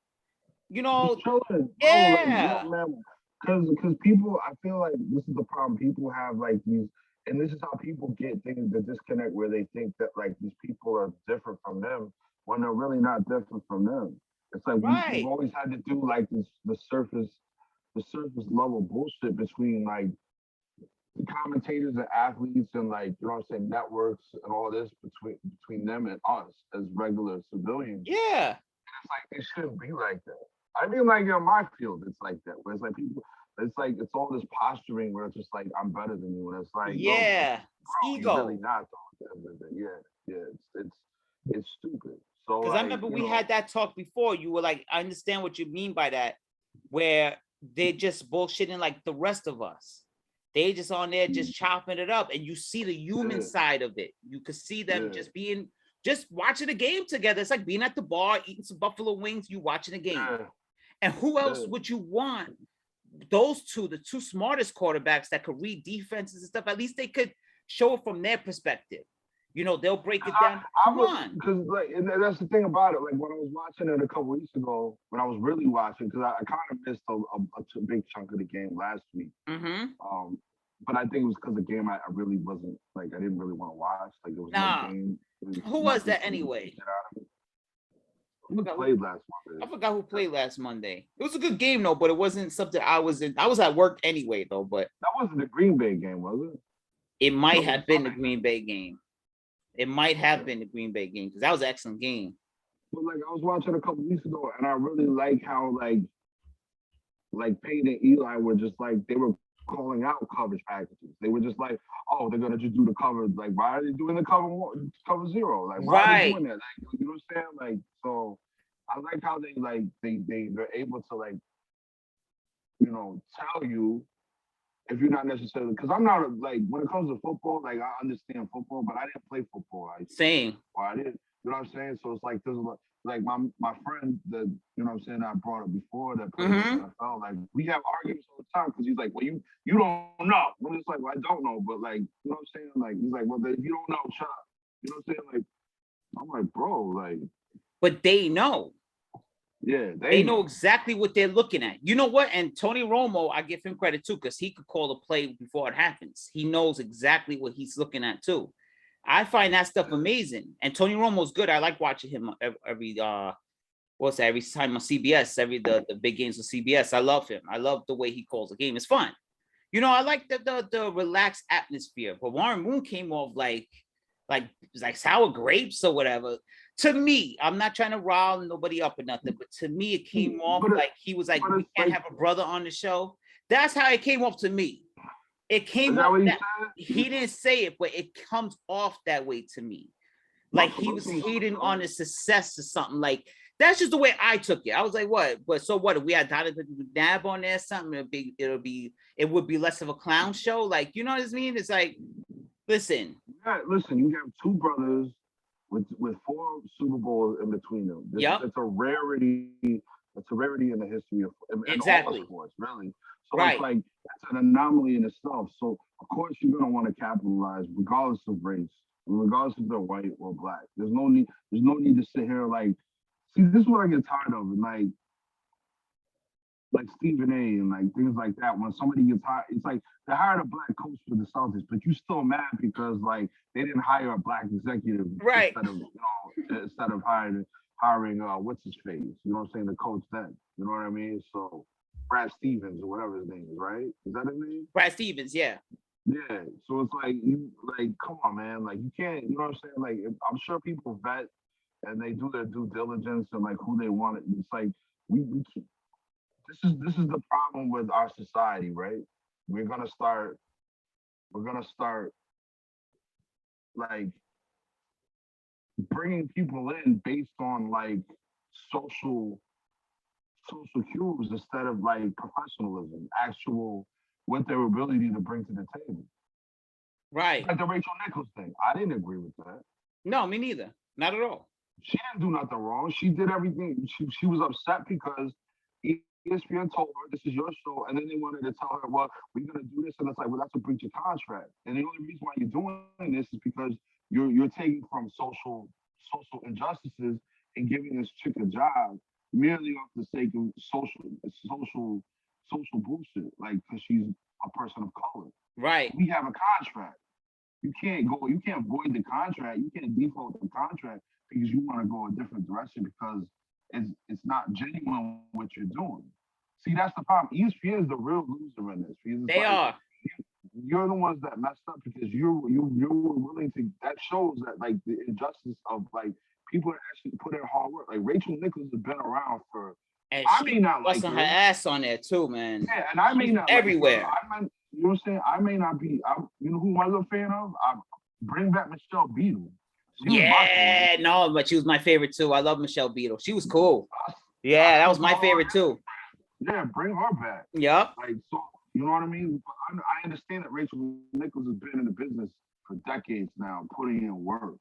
Yeah. Because people, I feel like this is the problem. People have like these, and this is how people get things, the disconnect, where they think that like these people are different from them when they're really not different from them. It's like we've always had to do like the surface level bullshit between like the commentators and athletes and like, you know what I'm saying, networks and all this between them and us as regular civilians. Yeah. And it's like, it shouldn't be like that. I mean, like in my field, it's like that, where it's like people, it's all this posturing where it's just like, I'm better than you. And it's like, yeah, bro, ego. you're really not though. Yeah, it's stupid. So because I remember we had that talk before. You were like, I understand what you mean by that, where they're just bullshitting like the rest of us. They just on there just chopping it up, and you see the human side of it. You could see them just watching a game together. It's like being at the bar, eating some buffalo wings, you watching a game. And who else Yeah. would you want? Those two, the two smartest quarterbacks that could read defenses and stuff. At least they could show it from their perspective. You know, they'll break it down. I Come was on. because like and that's the thing about it. Like when I was watching it a couple weeks ago, when I was really watching, because I kind of missed a big chunk of the game last week. Mm-hmm. But I think it was because the game I really wasn't like I didn't really want to watch. Like there was no Nah. game. Who was that anyway? Who played last Monday? I forgot who played last Monday. It was a good game though, but it wasn't something I was in. I was at work anyway though, but That wasn't the Green Bay game, was it? it might No, have been the Green Bay game. It might have been the Green Bay game because that was an excellent game. But like I was watching a couple weeks ago, and I really like how like Peyton and Eli were just like they were calling out coverage packages. They were just like, oh, they're gonna just do the cover. Like, why are they doing the cover zero? Like, why are they doing that? Like, you know what I'm saying? Like, so I like how they're able to like, you know, tell you if you're not necessarily because I'm not like when it comes to football, like I understand football, but I didn't play football. Same. Or I didn't. You know what I'm saying? So it's like there's like my friend that you know what I'm saying I brought up before that plays in the NFL. Like we have arguments all the time because he's like, well, you don't know. I'm just like, well, I don't know, but like you know what I'm saying? Like he's like, well, if you don't know, shut up. You know what I'm saying? Like I'm like, bro, like. But they know. Yeah, they know exactly what they're looking at. You know what? And Tony Romo, I give him credit too, because he could call the play before it happens. He knows exactly what he's looking at too. I find that stuff amazing. And Tony Romo's good. I like watching him every time on CBS, the big games on CBS. I love him. I love the way he calls the game. It's fun. You know, I like the relaxed atmosphere. But Warren Moon came off like sour grapes or whatever. To me, I'm not trying to rile nobody up or nothing, but to me, it came off like he was like, we can't have a brother on the show. That's how it came off to me. It came off that he didn't say it, but it comes off that way to me. Like he was hating on his success or something. Like that's just the way I took it. I was like, what? But so what? If we had Donovan McNabb on there, something it would be less of a clown show. Like, you know what I mean? It's like, listen. Yeah, listen, you have two brothers with 4 Super Bowls in between them. It's a rarity. It's a rarity in the history of in all sports, really. So it's like that's an anomaly in itself. So of course you're gonna want to capitalize, regardless of race, regardless if they're white or black. There's no need to sit here like. See, this is what I get tired of, and like Stephen A. and like things like that. When somebody gets hired, it's like they hired a black coach for the Celtics, but you're still mad because like they didn't hire a black executive instead of hiring what's his face? You know what I'm saying? The coach then. You know what I mean? So Brad Stevens or whatever his name is, right? Is that his name? Brad Stevens, yeah. Yeah. So it's like you come on, man. Like you can't. You know what I'm saying? Like I'm sure people vet and they do their due diligence and like who they want. It's like we can't. This is the problem with our society, right? We're gonna start like bringing people in based on like social cues instead of like professionalism, actual what their ability to bring to the table. Right. Like the Rachel Nichols thing. I didn't agree with that. No, me neither. Not at all. She didn't do nothing wrong. She did everything. She was upset because ESPN told her this is your show, and then they wanted to tell her, well, we're gonna do this, and it's like, well, that's a breach of contract. And the only reason why you're doing this is because you're taking from social injustices and giving this chick a job merely off the sake of social bullshit, like because she's a person of color. Right. We have a contract. You can't void the contract. You can't default the contract because you want to go a different direction because it's not genuine what you're doing. See, that's the problem. ESPN is the real loser in this. They are. You're the ones that messed up because you were willing to. That shows that like the injustice of like people that actually put in hard work. Like Rachel Nichols has been around for. And I may not like her ass on there too, man. Yeah, and I may not everywhere. Like you know what I'm saying? I may not be. You know who I was a fan of? Bring back Michelle Beadle. Yeah, no, but she was my favorite too. I love Michelle Beadle. She was cool. Yeah, that was my favorite too. Yeah, bring her back. Yep. Like, so, you know what I mean? I understand that Rachel Nichols has been in the business for decades now, putting in work.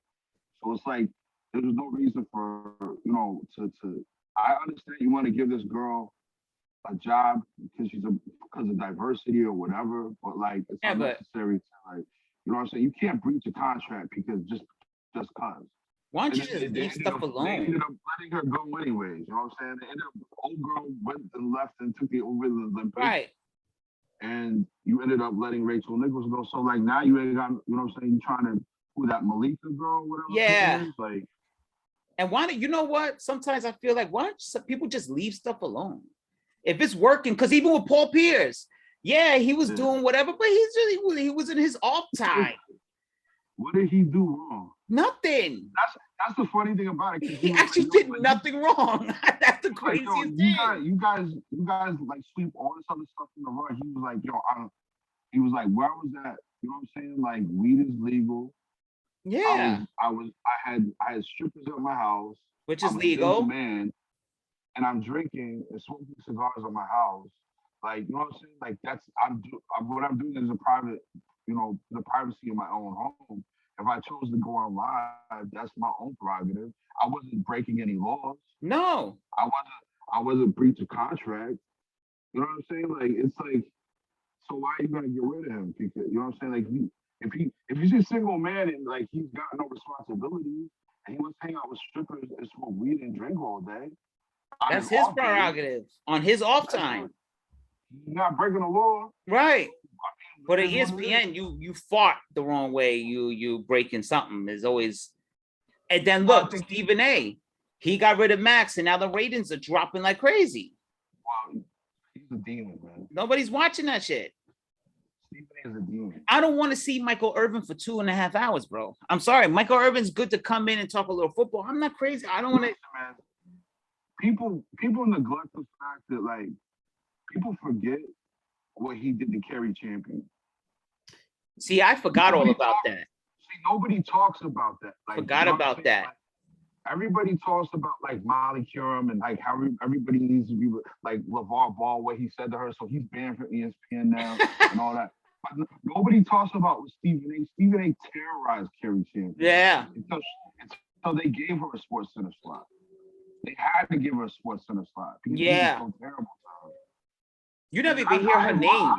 So it's like there's no reason for to. I understand you want to give this girl a job because of diversity or whatever, but like it's Yeah, but unnecessary to like, you know what I'm saying? You can't breach a contract because just cause. why don't And you just they leave stuff they ended alone? up letting her go anyways. You know what I'm saying? They ended up old girl went and left and took it over the Olympics, Right. and you ended up letting Rachel Nichols go. So like now you ain't got, you know what I'm saying? You trying to who that Malika girl, whatever her Yeah. name is, like. And why don't you know what? Sometimes I feel like why don't some people just leave stuff alone? If it's working, because even with Paul Pierce, yeah, he was Yeah. doing whatever, but he was in his off time. What did he do wrong? Nothing. That's the funny thing about it. He actually did nothing wrong. That's the Like, yo, craziest thing. you guys like sweep all this other stuff in the rug. He was like, yo, he was like, where was that? You know what I'm saying? Like, weed is legal. Yeah, I had strippers at my house. which is I'm a single legal. man, and I'm drinking and smoking cigars at my house. Like, you know what I'm saying? Like, what I'm doing is a private, you know, the privacy of my own home. If I chose to go on live, that's my own prerogative. I wasn't breaking any laws. No. I wasn't breach of contract. You know what I'm saying? Like, it's like, so why are you gonna get rid of him? Because you know what I'm saying? Like, if he's a single man and like he's got no responsibilities and he wants to hang out with strippers and smoke weed and drink all day, That's his prerogative on his off time. He's not breaking the law. Right. But at ESPN, you fought the wrong way. You breaking something is always. And then look, Stephen A. He got rid of Max, and now the ratings are dropping like crazy. Wow, he's a demon, man. Nobody's watching that shit. Stephen A is a demon. I don't want to see Michael Irvin for 2.5 hours, bro. I'm sorry. Michael Irvin's good to come in and talk a little football. I'm not crazy. I don't want to. People neglect the fact that like people forget what he did to Kerry Champion. See, I forgot all about that. See, nobody talks about that. Like, Forgot about that. Like, everybody talks about like Molly Curum and like how everybody needs to be like LeVar Ball, what he said to her, so he's banned from ESPN now and all that. But nobody talks about what Stephen A. Stephen A. terrorized Kerry Champion. Yeah. Until they gave her a Sports Center slot. They had to give her a Sports Center slot. Yeah. So terrible to her. You never even hear her name.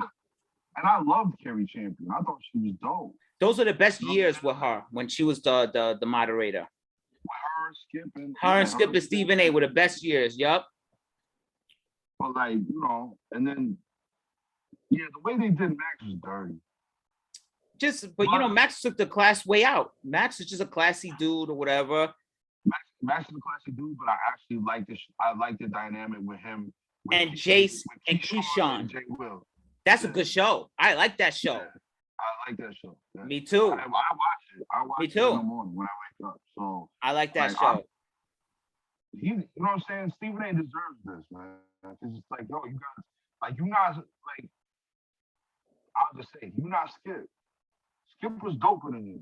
And I loved Kerry Champion. I thought she was dope. Those are the best years with her when she was the moderator. Her and Skip and Stephen A. were the best years. Yup. But like, you know, and then the way they did Max was dirty. But you know, Max took the class way out. Max is just a classy dude or whatever. Max is a classy dude, but I actually like this. I like the dynamic with him and Jace and Keyshawn. And Jay Will. That's a good show. I like that show. Yeah. I like that show. Yeah. Me too. I watch it. I watch it in the morning when I wake up. So I like that show. You know what I'm saying? Stephen A. deserves this, man. It's just like, yo, you guys, like, I'll just say, you not Skip. Skip was doper than you.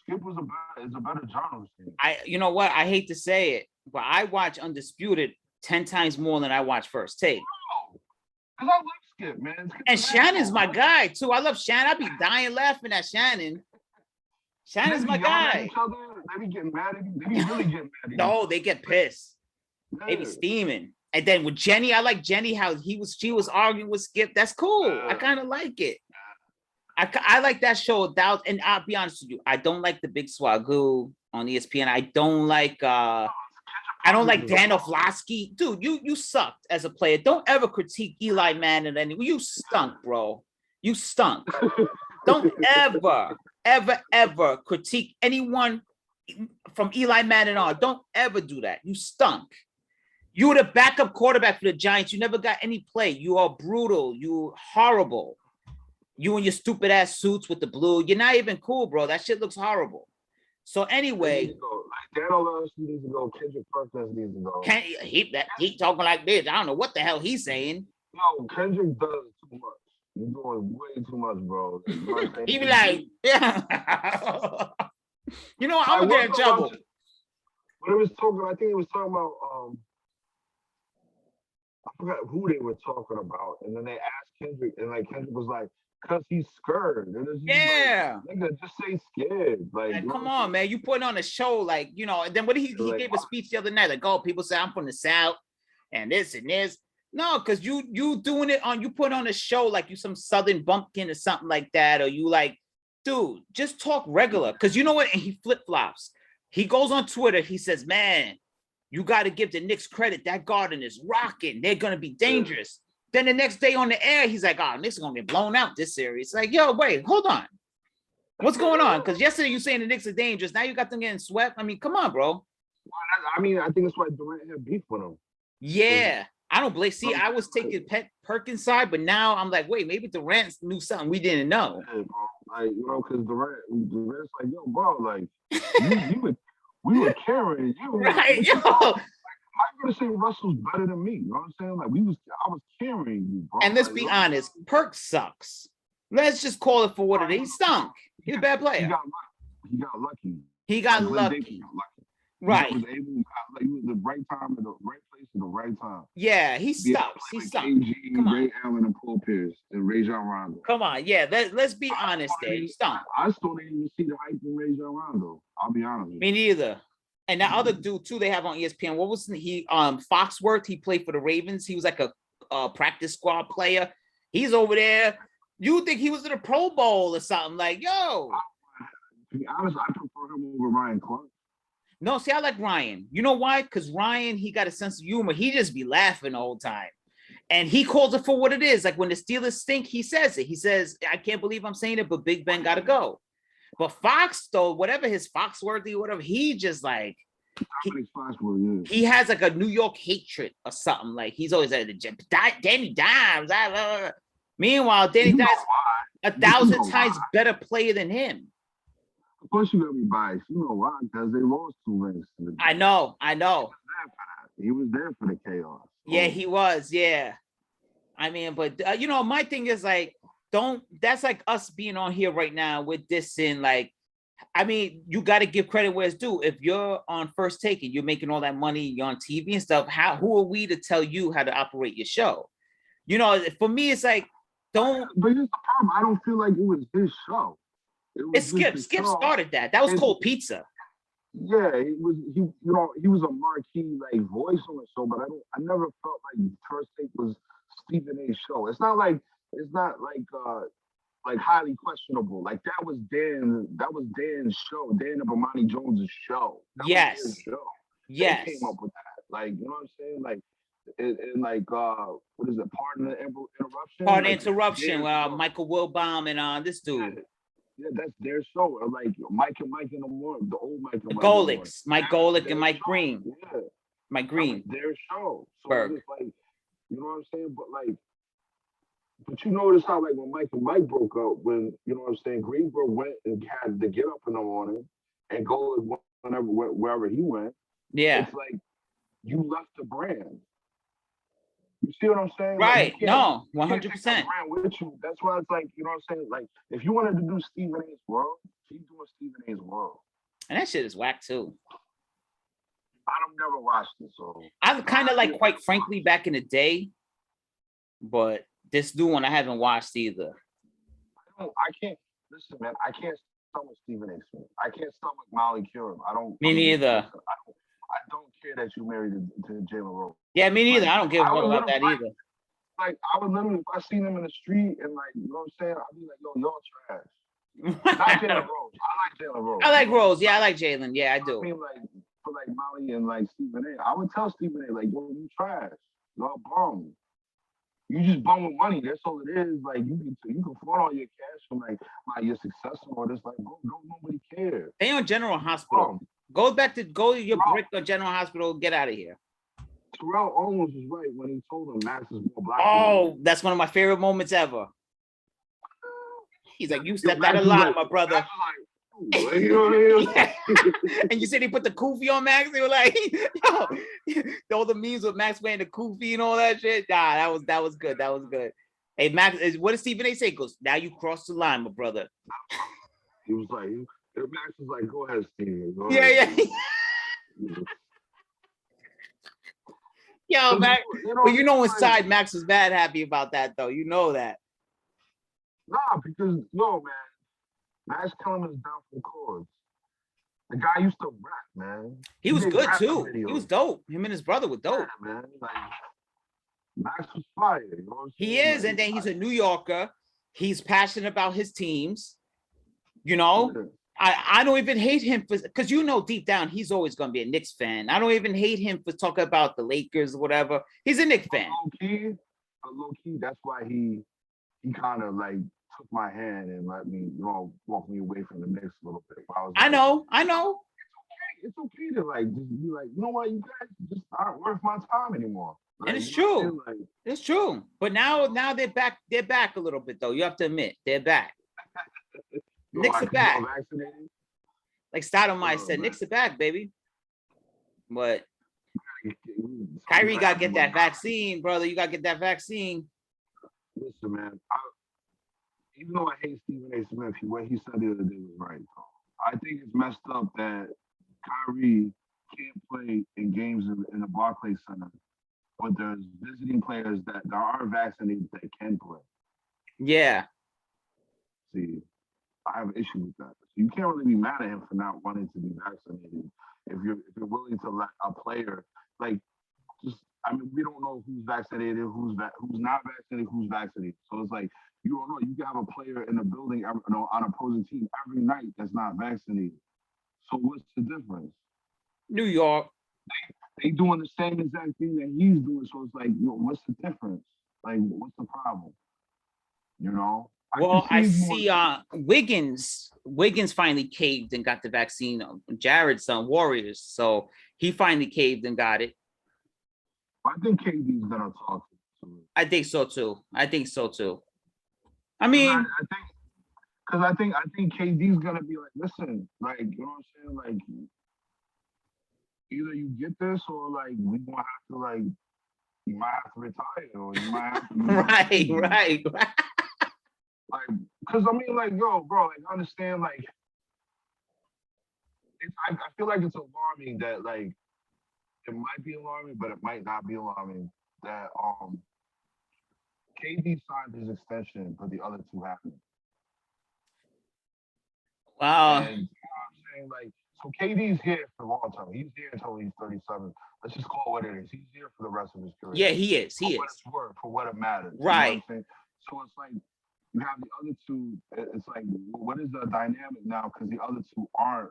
Skip was a better journalist than you. You know what? I hate to say it, but I watch Undisputed 10 times more than I watch First Take. Because I love Skip, man. And Shannon's my guy too. I love Shannon. I be dying laughing at Shannon. Shannon's my guy. They be getting mad at you. They be really getting mad at you. No, they get pissed. Yeah. They be steaming. And then with Jenny, I like Jenny how she was arguing with Skip. That's cool. I kind of like it. I like that show. And I'll be honest with you, I don't like the Big Swagoo on ESPN. I don't like Dan Orlovsky. Dude, you sucked as a player. Don't ever critique Eli Manning anyway. You stunk, bro. You stunk. Don't ever critique anyone from Eli Manning on. Don't ever do that. You stunk. You were the backup quarterback for the Giants. You never got any play. You are brutal. You horrible. You and your stupid ass suits with the blue. You're not even cool, bro. That shit looks horrible. So anyway, like Dan Orlovsky needs to go. Kendrick Perkins needs to go. He talking like this. I don't know what the hell he's saying. No, Kendrick does too much. You're doing way too much, bro. You know what I'm he be like, yeah. You know, I'm gonna get in trouble. When it was talking, I think it was talking about I forgot who they were talking about, and then they asked Kendrick, and like Kendrick was like, "Cause he's scared." And it's yeah, like, nigga, just say scared. Like, come on, man, you putting on a show, like, you know. And then what he gave a speech the other night, like, oh, people say I'm from the South, and this and this. No, because you doing it on, you put on a show like you some Southern bumpkin or something like that, or you like, dude, just talk regular. Because you know what? And he flip flops. He goes on Twitter. He says, "Man, you got to give the Knicks credit. That Garden is rocking. They're gonna be dangerous." Then the next day on the air, he's like, "Oh, Knicks are gonna get blown out this series." Like, yo, wait, hold on. What's going on? Because yesterday you saying the Knicks are dangerous. Now you got them getting swept. I mean, come on, bro. I mean, I think that's why Durant had beef with him. Yeah. I don't blame. See, I was taking Perkins side, but now I'm like, wait, maybe Durant knew something we didn't know. Yeah, bro. Like, you know, because Durant's like, yo, bro, like, we were carrying you. Right, yo. How you gonna say Russell's better than me? You know what I'm saying? Like, I was carrying you, bro. And let's be honest, Perk sucks. Let's just call it for what it is. He stunk. He's a bad player. He got lucky. He got lucky. Right. He was the right time at the right place at the right time. Yeah, he stunk. He stunk. Come on. Ray Allen and Paul Pierce and Rajon Rondo. Come on, yeah. Let's be honest there. He stunk. I still didn't even see the hype in Rajon Rondo. I'll be honest with you. Me neither. And that other dude too, they have on ESPN. What was he? Foxworth. He played for the Ravens. He was like a practice squad player. He's over there. You think he was in a Pro Bowl or something? Like, yo. To be honest, I prefer him over Ryan Clark. No, see, I like Ryan. You know why? Because Ryan, he got a sense of humor. He just be laughing the whole time. And he calls it for what it is. Like when the Steelers stink, he says it. He says, I can't believe I'm saying it, but Big Ben got to go. But Fox, though, whatever his Foxworthy, whatever, he just like, he has like a New York hatred or something. Like he's always at the gym. Danny Dimes. Meanwhile, Danny Dimes 1,000 times better player than him. Of course, you're gonna be biased. You know why? Because they lost 2 rings. I know. He was there for the chaos. Yeah, he was. Yeah. I mean, but you know, my thing is like, that's like us being on here right now with this and like, I mean, you got to give credit where it's due. If you're on First Take and you're making all that money, you're on TV and stuff, who are we to tell you how to operate your show? You know, for me, it's like, But here's the problem. I don't feel like it was his show. Skip started that. That was Cold Pizza. Yeah, it was. He was a marquee like voice on the show, but I never felt like First Take was Stephen A's show. It's not like highly questionable. Like that was Dan's show. Dan and Bomani Jones' show. Yes. Yes. They came up with that. Like, you know what I'm saying? Like, and like what is it? Pardon the Interruption. Pardon Interruption. Michael Wilbon and this dude. Yeah, that's their show. Like Mike and the old Mike and Mike. Golics, Mike Golick and Mike Green. Yeah. Mike Green. Their show. So Berg. it's like, you know what I'm saying? But you notice how like when Mike and Mike broke up, when you know what I'm saying, Greenberg went and had to get up in the morning and go wherever he went. Yeah. It's like you left the brand. You see what I'm saying? Right. Like, no, 100%. With you. That's why it's like, you know what I'm saying? Like, if you wanted to do Stephen A's World, keep doing Stephen A's World. And that shit is whack too. I don't never watched it, so I kind of like, quite frankly, back in the day, but this new one I haven't watched either. I can't listen, man. I can't stomach Stephen A. Smith. I can't stomach Molly Curran. Me neither. I don't care that you married to Jalen Rose. Yeah, me neither. I don't give a fuck about that either. Like, I would literally, if I seen him in the street and like, you know what I'm saying, I'd be like, yo, y'all trash. Not Jalen Rose. I like Jalen Rose. I like Rose. Yeah, I like Jalen. Yeah, I do. I mean, like, for like Molly and like Stephen A. I would tell Stephen A. like, yo, you trash. Y'all bum. You just bum with money. That's all it is. Like, you can flaunt all your cash from like you're successful or this. Like, bro, nobody cares. They on General Hospital. Go to your brick or General Hospital. Get out of here. Terrell Owens was right when he told him Max is more black. Oh, that's one of my favorite moments ever. He's like, you stepped out of line, my brother. And you said he put the kufi on Max. They were like, yo, all the memes with Max wearing the kufi and all that shit. Nah, that was good. That was good. Hey, Max, what does Stephen A say? He goes, now you crossed the line, my brother. He was like, Max was like, go ahead, Steven. Go ahead. Yo, Max. But you know inside Max was bad happy about that, though. You know that. Nah, because, yo, man, Max Kellerman is down for the cause. The guy used to rap, man. He was good, too. He was dope. Him and his brother were dope. Yeah, man. Like, Max was fire. You know what I'm He saying? is, and then he's a New Yorker. He's passionate about his teams. You know, Yeah. I don't even hate him for, because you know deep down he's always gonna be a Knicks fan. I don't even hate him for talking about the Lakers or whatever. He's a Knicks fan. Low key, that's why he kind of like took my hand and let me, walk me away from the Knicks a little bit. I was I like, know. it's okay to like just be like, you know what, you guys just aren't worth my time anymore. Like, And it's you know what I'm true. saying? Like, It's true. But now they're back. They're back a little bit though. You have to admit they're back. Knicks are back. Vaccinated. Like Stoudemire said, Man. Knicks are back, baby. But So Kyrie got to get that vaccine, brother. You got to get that vaccine. Listen, man. Even though I hate Stephen A. Smith, what he said the other day was right. I think it's messed up that Kyrie can't play in games in the Barclays Center, but there's visiting players that are vaccinated that can play. Yeah. See, I have an issue with that. So you can't really be mad at him for not wanting to be vaccinated. If you're willing to let a player we don't know who's vaccinated, who's not vaccinated, who's vaccinated. So it's like you don't know. You can have a player in the building, on opposing team every night that's not vaccinated. So what's the difference? New York. They doing the same exact thing that he's doing. So it's like, what's the difference? Like, what's the problem? You know? Well, I see Wiggins finally caved and got the vaccine. Jared's on Warriors. So he finally caved and got it. I think KD's gonna talk to him. I think so too. I mean, I think KD's gonna be like, listen, like, you know what I'm saying? Like, either you get this or like we gonna have to like, you might have to retire or you might have to right. Like, cause I mean, like, yo, bro, like, I understand, like, I feel like it's alarming that like it might be alarming, but it might not be alarming that KD signed his extension, but the other two haven't. Wow. And you know what I'm saying? Like, so KD's here for a long time. He's here until he's 37. Let's just call it what it is. He's here for the rest of his career. Yeah, he is. What it's worth, for what it matters. Right. You know what I'm saying? So it's like you have the other two. It's like, what is the dynamic now? Because the other two aren't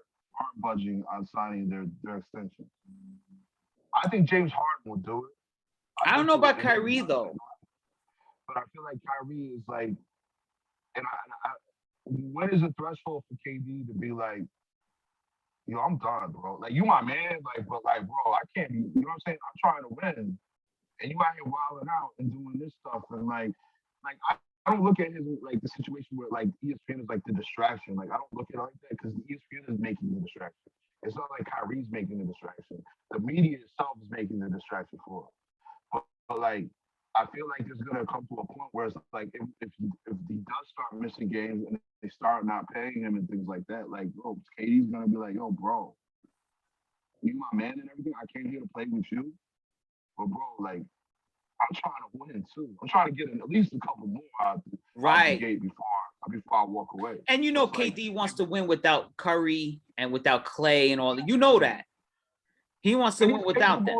budging on signing their extension. I think James Harden will do it. I don't know about Kyrie though. But I feel like Kyrie is like, and when is the threshold for KD to be like, yo, I'm done, bro. Like, you my man, like, but like, bro, I can't be, you know what I'm saying? I'm trying to win, and you out here wilding out and doing this stuff, and like I don't look at his like the situation where like ESPN is like the distraction. Like, I don't look at it like that because ESPN is making the distraction. It's not like Kyrie's making the distraction. The media itself is making the distraction for him. But like, I feel like it's gonna come to a point where it's like if he does start missing games and they start not paying him and things like that, like, bro, KD's gonna be like, yo, bro, you my man and everything. I came here to play with you, but bro, like, I'm trying to win too. I'm trying to get at least a couple more out the gate before I walk away. And you know, KD wants to win without Curry and without Clay and all that. You know that. He wants to win without them.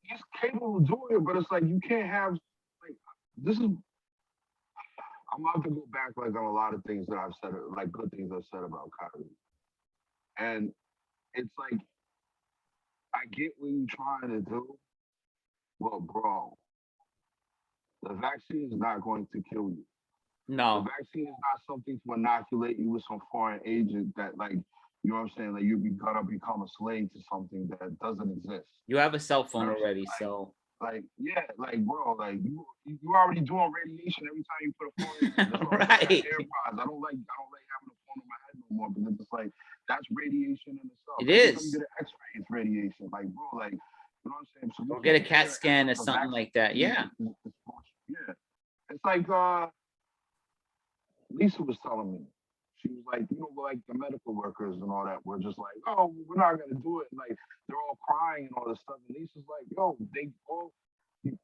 He's capable of doing it, but it's like you can't have like this is. I'm about to go back like on a lot of things that I've said, like good things I've said about Kyrie, and it's like I get what you're trying to do, but bro, the vaccine is not going to kill you. No. The vaccine is not something to inoculate you with some foreign agent that, like, you know what I'm saying? Like, you're gonna become a slave to something that doesn't exist. You have a cell phone already, so. Like, yeah, like, bro, like, you already doing radiation every time you put a phone in. Right. AirPods. I don't like having a phone on my head no more because it's like that's radiation in itself. It Every is. time you get an X-ray, it's radiation. Like, bro, like, you know what I'm saying? So or get a CAT scan or something like that. Yeah. Yeah. It's like Lisa was telling me. She was like, you know, like the medical workers and all that were just like, oh, we're not gonna do it. And like they're all crying and all this stuff. And Lisa's like, yo,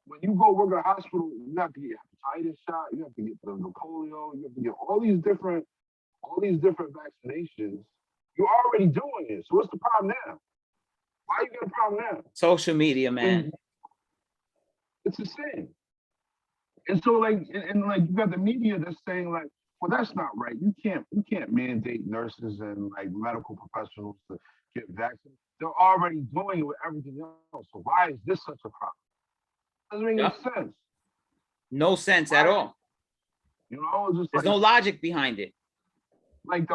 when you go work at a hospital, you have to get hepatitis shot, you have to get the polio, you have to get all these different vaccinations. You're already doing it. So what's the problem now? Why you got a problem now? Social media, man. It's a sin. And so like like you got the media that's saying like, well, that's not right. You can't mandate nurses and like medical professionals to get vaccinated. They're already doing it with everything else. So why is this such a problem? Doesn't make any Yep. sense. No sense at all. You know, it's just There's like, no logic behind it. like they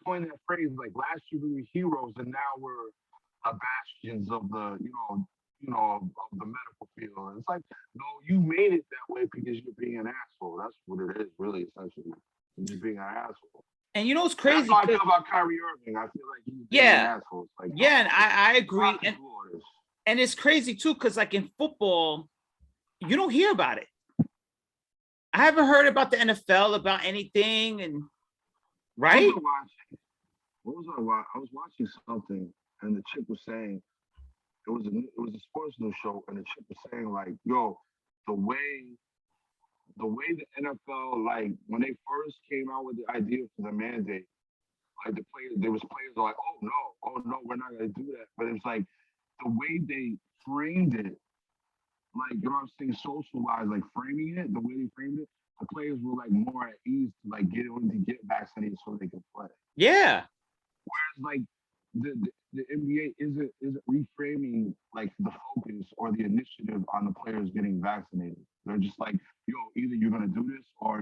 coined that phrase like last year we were heroes and now we're bastions of the of the medical field. And it's like, no, you made it that way because you're being an asshole. That's what it is, really, essentially. You're just being an asshole. And you know what's That's crazy? how I feel about Kyrie Irving. I feel like he's being an asshole. It's like, Yeah, and I agree. fuck And, you all this. and it's crazy too, because like in football, you don't hear about it. I haven't heard about the NFL about anything, and right? What was I watching? I was watching something, and the chick was saying it was a sports news show, and the chick was saying like, "Yo, the way the NFL, like when they first came out with the idea for the mandate, like there was players like, oh no, we're not gonna do that." But it's like the way they framed it, like, you know what I'm saying, socialized, like framing it, the way they framed it, the players were like more at ease to like get vaccinated so they could play. Yeah. Whereas like the NBA isn't reframing like the focus or the initiative on the players getting vaccinated. They're just like, yo, either you're gonna do this or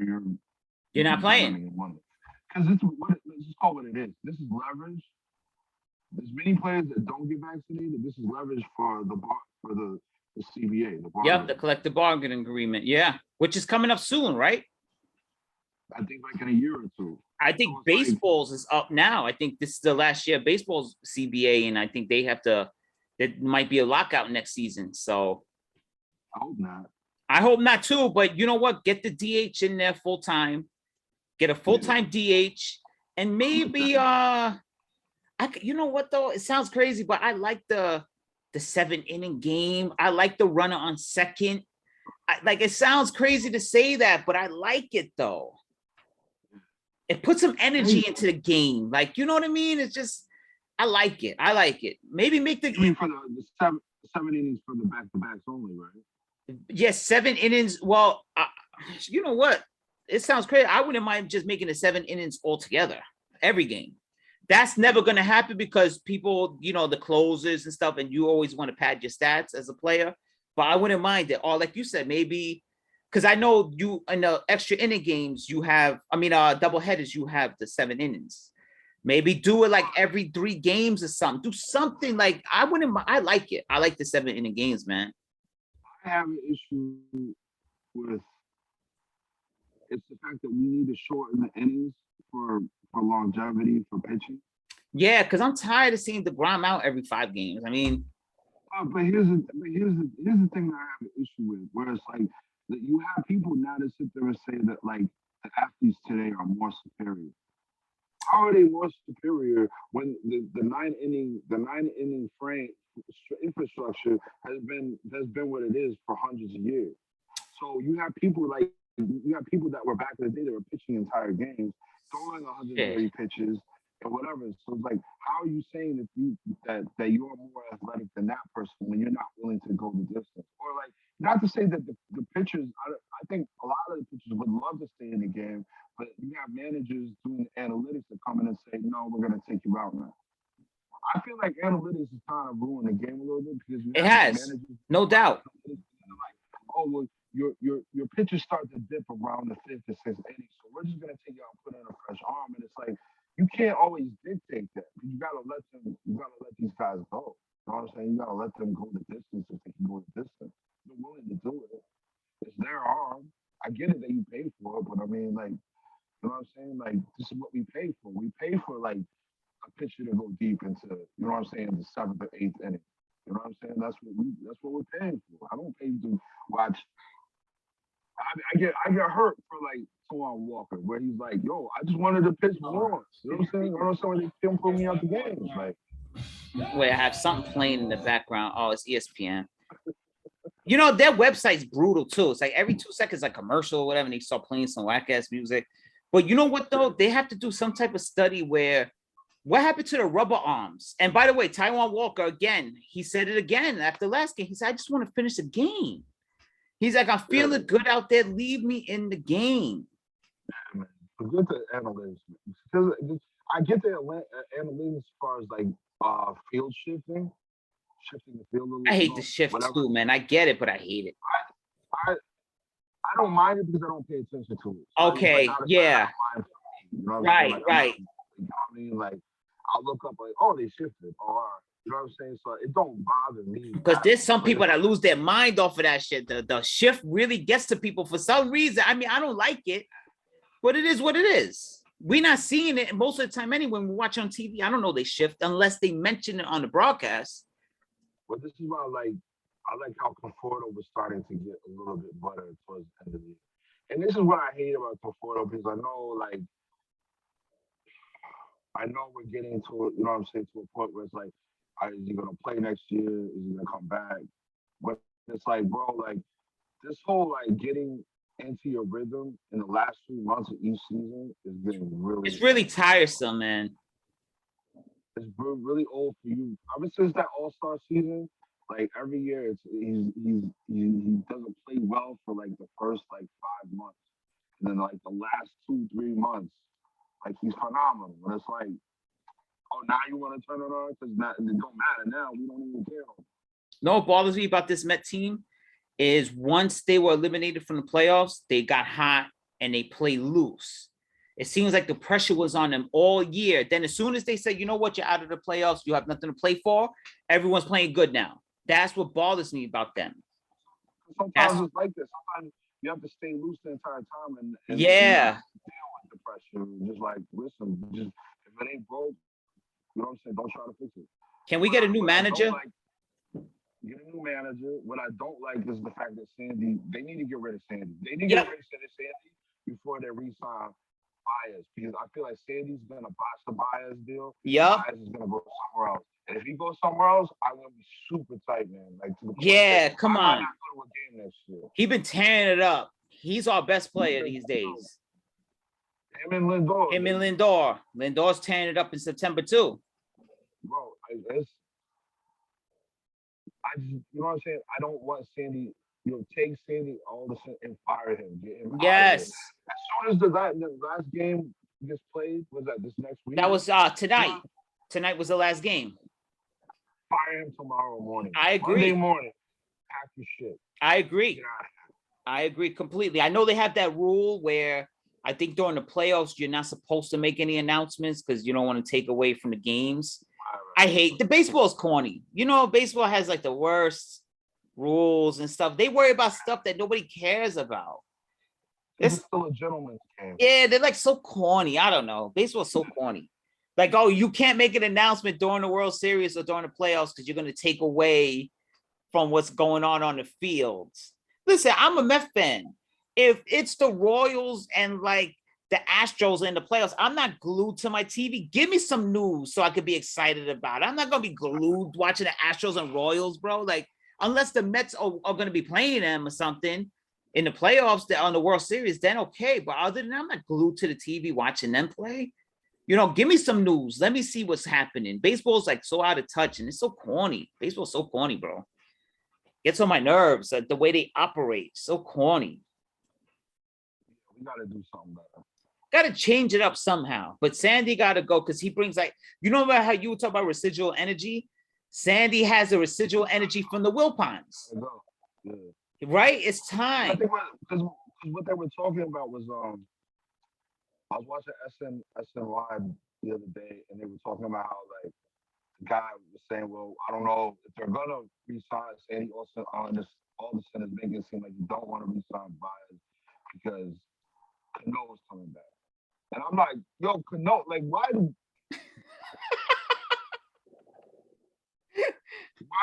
You're not playing. Because let's just call it what it is. This is leverage. There's many players that don't get vaccinated. This is leverage for the CBA. Yep, the collective bargaining agreement. Yeah, which is coming up soon, right? I think like in a year or two. I think So it's baseball's is up now. I think this is the last year of baseball's CBA, and I think they have to. There might be a lockout next season. So I hope not. I hope not too. But you know what? Get the DH in there full time. Get a full time DH, and maybe you know what though? It sounds crazy, but I like the 7-inning game. I like the runner on second. Like it sounds crazy to say that, but I like it though. It puts some energy into the game. Like, you know what I mean? It's just, I like it. I like it. Maybe make the. I mean, for the seven innings for the back-to-backs only, right? Yes, 7 innings. Well, you know what? It sounds crazy. I wouldn't mind just making it 7 innings altogether, every game. That's never going to happen because people, the closers and stuff, and you always want to pad your stats as a player. But I wouldn't mind it. Or like you said, maybe. Because I know you in the extra inning games, you have, double headers, you have the 7 innings. Maybe do it like every 3 games or something. Do something like I like it. I like the 7-inning games, man. I have an issue with it's the fact that we need to shorten the innings for longevity for pitching. Yeah, because I'm tired of seeing DeGrom out every 5 games. I mean, but here's the thing that I have an issue with, where it's like that you have people now that sit there and say that like the athletes today are more superior. How are they more superior when the 9-inning frame infrastructure has been what it is for hundreds of years? So you have people that were back in the day that were pitching entire games, throwing 130 pitches and whatever. So it's like, how are you saying that you're more athletic than that person when you're not willing to go the distance? Or like, not to say that the pitchers, I think a lot of the pitchers would love to stay in the game, but you have managers doing analytics that come in and say, no, we're going to take you out now. I feel like analytics has kind of ruined the game a little bit because it has, no doubt. Like, oh, well, your pitches start to dip around the 5th or 6th inning, so we're just going to take you out and put in a fresh arm. And it's like, you can't always dictate that. You got to let these guys go. You know what I'm saying? You got to let them go the distance if they can go the distance. They're willing to do it. It's their arm. I get it that you pay for it, but I mean, like, you know what I'm saying? Like, this is what we pay for. We pay for, like, a pitcher to go deep into, you know what I'm saying, the 7th or 8th inning. You know what I'm saying? That's what we're paying for. I don't pay to watch. I get hurt for, like, Taijuan Walker, where he's like, yo, I just wanted to pitch more. You know what I'm saying? I don't know somebody can pull me out the games. Like, wait, I have something playing in the background. Oh, it's ESPN. Their website's brutal too. It's like every 2 seconds, like commercial or whatever, and they start playing some whack ass music. But you know what though? They have to do some type of study where what happened to the rubber arms? And by the way, Taijuan Walker again, he said it again after last game. He said, "I just want to finish the game." He's like, I'm feeling good out there. Leave me in the game. Man. Forget the analytics, because I get the analytics as far as like field shifting the field a little. I hate the shifts whatever. too, man. I get it, but I hate it. I don't mind it because I don't pay attention to it. So Okay, yeah. You know what I'm Right, saying? Like, right. You know what I mean? Like, I'll look up like, oh, they shifted, or you know what I'm saying? So it don't bother me. Because there's some people that lose their mind off of that shit. The shift really gets to people for some reason. I mean, I don't like it, but it is what it is. We're not seeing it most of the time anyway. When we watch on TV, I don't know they shift unless they mention it on the broadcast. But this is why I like how Conforto was starting to get a little bit better towards the end of the year. And this is what I hate about Conforto, because I know we're getting to it, you know what I'm saying, to a point where it's like, is he gonna play next year? Is he gonna come back? But it's like, bro, like this whole like getting into your rhythm in the last 3 months of each season is getting really. It's really tiresome, man. It's really old for you. Ever since that All-Star season, like every year, he doesn't play well for like the first like 5 months, and then like the last 2-3 months, like he's phenomenal. And it's like, oh, now you want to turn it on because it don't matter now. We don't even care. No, what bothers me about this Met team is once they were eliminated from the playoffs, they got hot and they play loose. It seems like the pressure was on them all year. Then as soon as they say, you know what, you're out of the playoffs, you have nothing to play for, everyone's playing good now. That's what bothers me about them. Sometimes it's like this. Sometimes you have to stay loose the entire time and yeah. deal with the pressure. Just like, listen, just if it ain't broke, you know what I'm saying, don't try to fix it. Can we get a new manager? Get a new manager. What I don't like is the fact that Sandy, they need to get rid of Sandy. They need to get rid of Sandy before they re-sign Baez, because I feel like Sandy's gonna botch the Baez deal. Yep. Baez is gonna go somewhere else. And if he goes somewhere else, I'm gonna be super tight, man. Like to the point come on. Not go to a game next year. He been tearing it up. He's our best player these days. Him and Lindor. Lindor's tearing it up in September too. Bro, I just, you know what I'm saying? I don't want Sandy, take Sandy all the sudden and fire him. Get him yes. As soon as the last game gets played, was that this next week? That was tonight. Tonight was the last game. Fire him tomorrow morning. I agree. Monday morning. Pack your shit. I agree. I agree completely. I know they have that rule where I think during the playoffs, you're not supposed to make any announcements because you don't want to take away from the games. I hate the baseball is corny. You know, baseball has like the worst rules and stuff. They worry about stuff that nobody cares about. It's still a gentleman's game. Yeah, they're like so corny. I don't know. Baseball's so corny. Like, oh, you can't make an announcement during the World Series or during the playoffs because you're going to take away from what's going on the fields. Listen, I'm a Mets fan. If it's the Royals and like the Astros in the playoffs, I'm not glued to my TV. Give me some news so I could be excited about it. I'm not going to be glued watching the Astros and Royals, bro. Like, unless the Mets are going to be playing them or something in the playoffs on the World Series, then okay. But other than that, I'm not glued to the TV watching them play. You know, give me some news. Let me see what's happening. Baseball's like so out of touch and it's so corny. Baseball's so corny, bro. Gets on my nerves. Like the way they operate, so corny. We got to do something better. Got to change it up somehow. But Sandy got to go because he brings like, you know about how you were talking about residual energy? Sandy has a residual energy from the Wilpons. Yeah. Right? It's time. I think because what they were talking about was I was watching SN Live the other day, and they were talking about how like the guy was saying, well, I don't know if they're gonna resign Sandy Olsen on this. All of a sudden, it's making it seem like you don't want to resign Baez because Cano is coming back. And I'm like, yo, Cano, like why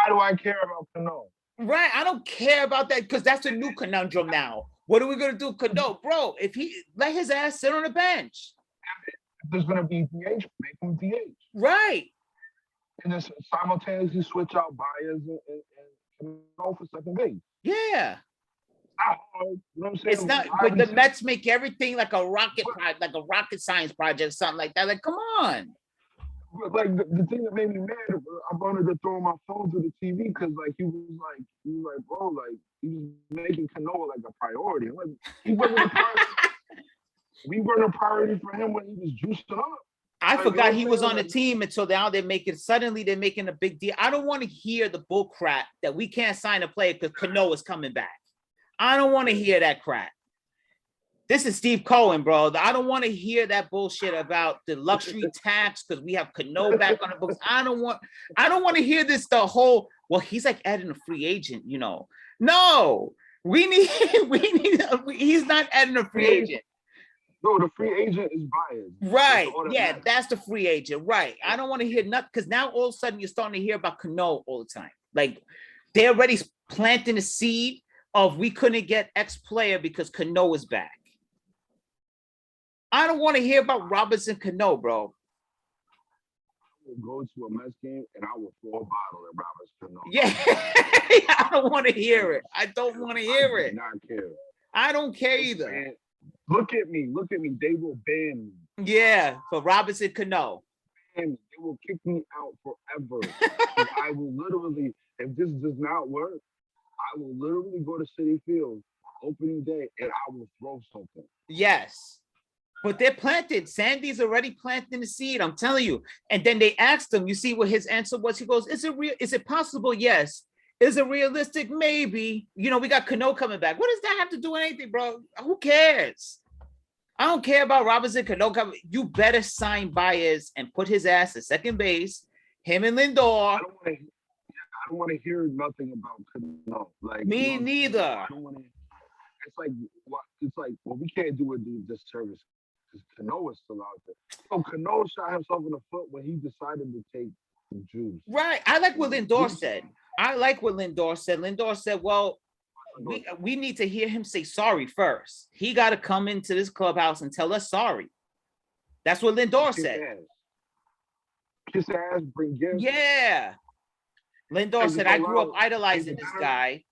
do I care about Cano? Right, I don't care about that because that's a new conundrum now. What are we gonna do, Cano, bro? If he let his ass sit on the bench, if there's gonna be DH, make him DH. Right. And then simultaneously switch out Baez and Cano for second base. Yeah. You know what I'm saying? It's not, but the Mets make everything like a rocket science project, something like that. Like, come on. But like the thing that made me mad, I wanted to throw my phone to the TV because like he was like, bro, like he was making Canoa like a priority. I'm like, he wasn't a priority. We weren't a priority for him when he was juicing up. I Like, you know forgot what he I'm was saying? on the Like, team until now suddenly they're making a big deal. I don't want to hear the bull crap that we can't sign a player because Cano is coming back. I don't want to hear that crap. This is Steve Cohen, bro. I don't want to hear that bullshit about the luxury tax because we have Cano back on the books. I don't want to hear this the whole, well, he's like adding a free agent, you know. No, he's not adding a free agent. no, the free agent is biased. Right. Yeah, that's the free agent. Right. I don't want to hear nothing because now all of a sudden you're starting to hear about Cano all the time. Like they're already planting a seed of we couldn't get X player because Cano is back. I don't want to hear about Robinson Cano, bro. I will go to a Mets game and I will throw a bottle at Robinson Cano. Yeah. I don't want to hear it. I don't want to hear it. I do not care. I don't care either. Man, look at me. They will ban me. Yeah, for Robinson Cano. And they will kick me out forever. I will literally, if this does not work, I will literally go to City Field opening day and I will throw something. Yes. But they're planted. Sandy's already planting the seed. I'm telling you. And then they asked him, you see what his answer was? He goes, is it possible? Yes. Is it realistic? Maybe. You know, we got Cano coming back. What does that have to do with anything, bro? Who cares? I don't care about Robinson Cano coming. You better sign Baez and put his ass at second base. Him and Lindor. I don't want to hear nothing about Cano. Like me neither. I don't want to. It's like well, we can't do it this service because Cano is still out there. So Cano shot himself in the foot when he decided to take the juice. Right. I like what Lindor said. Lindor said, well, we need to hear him say sorry first. He got to come into this clubhouse and tell us sorry. That's what Lindor said. Kiss ass, bring gifts. Yeah. Lindor said, I grew up idolizing this guy,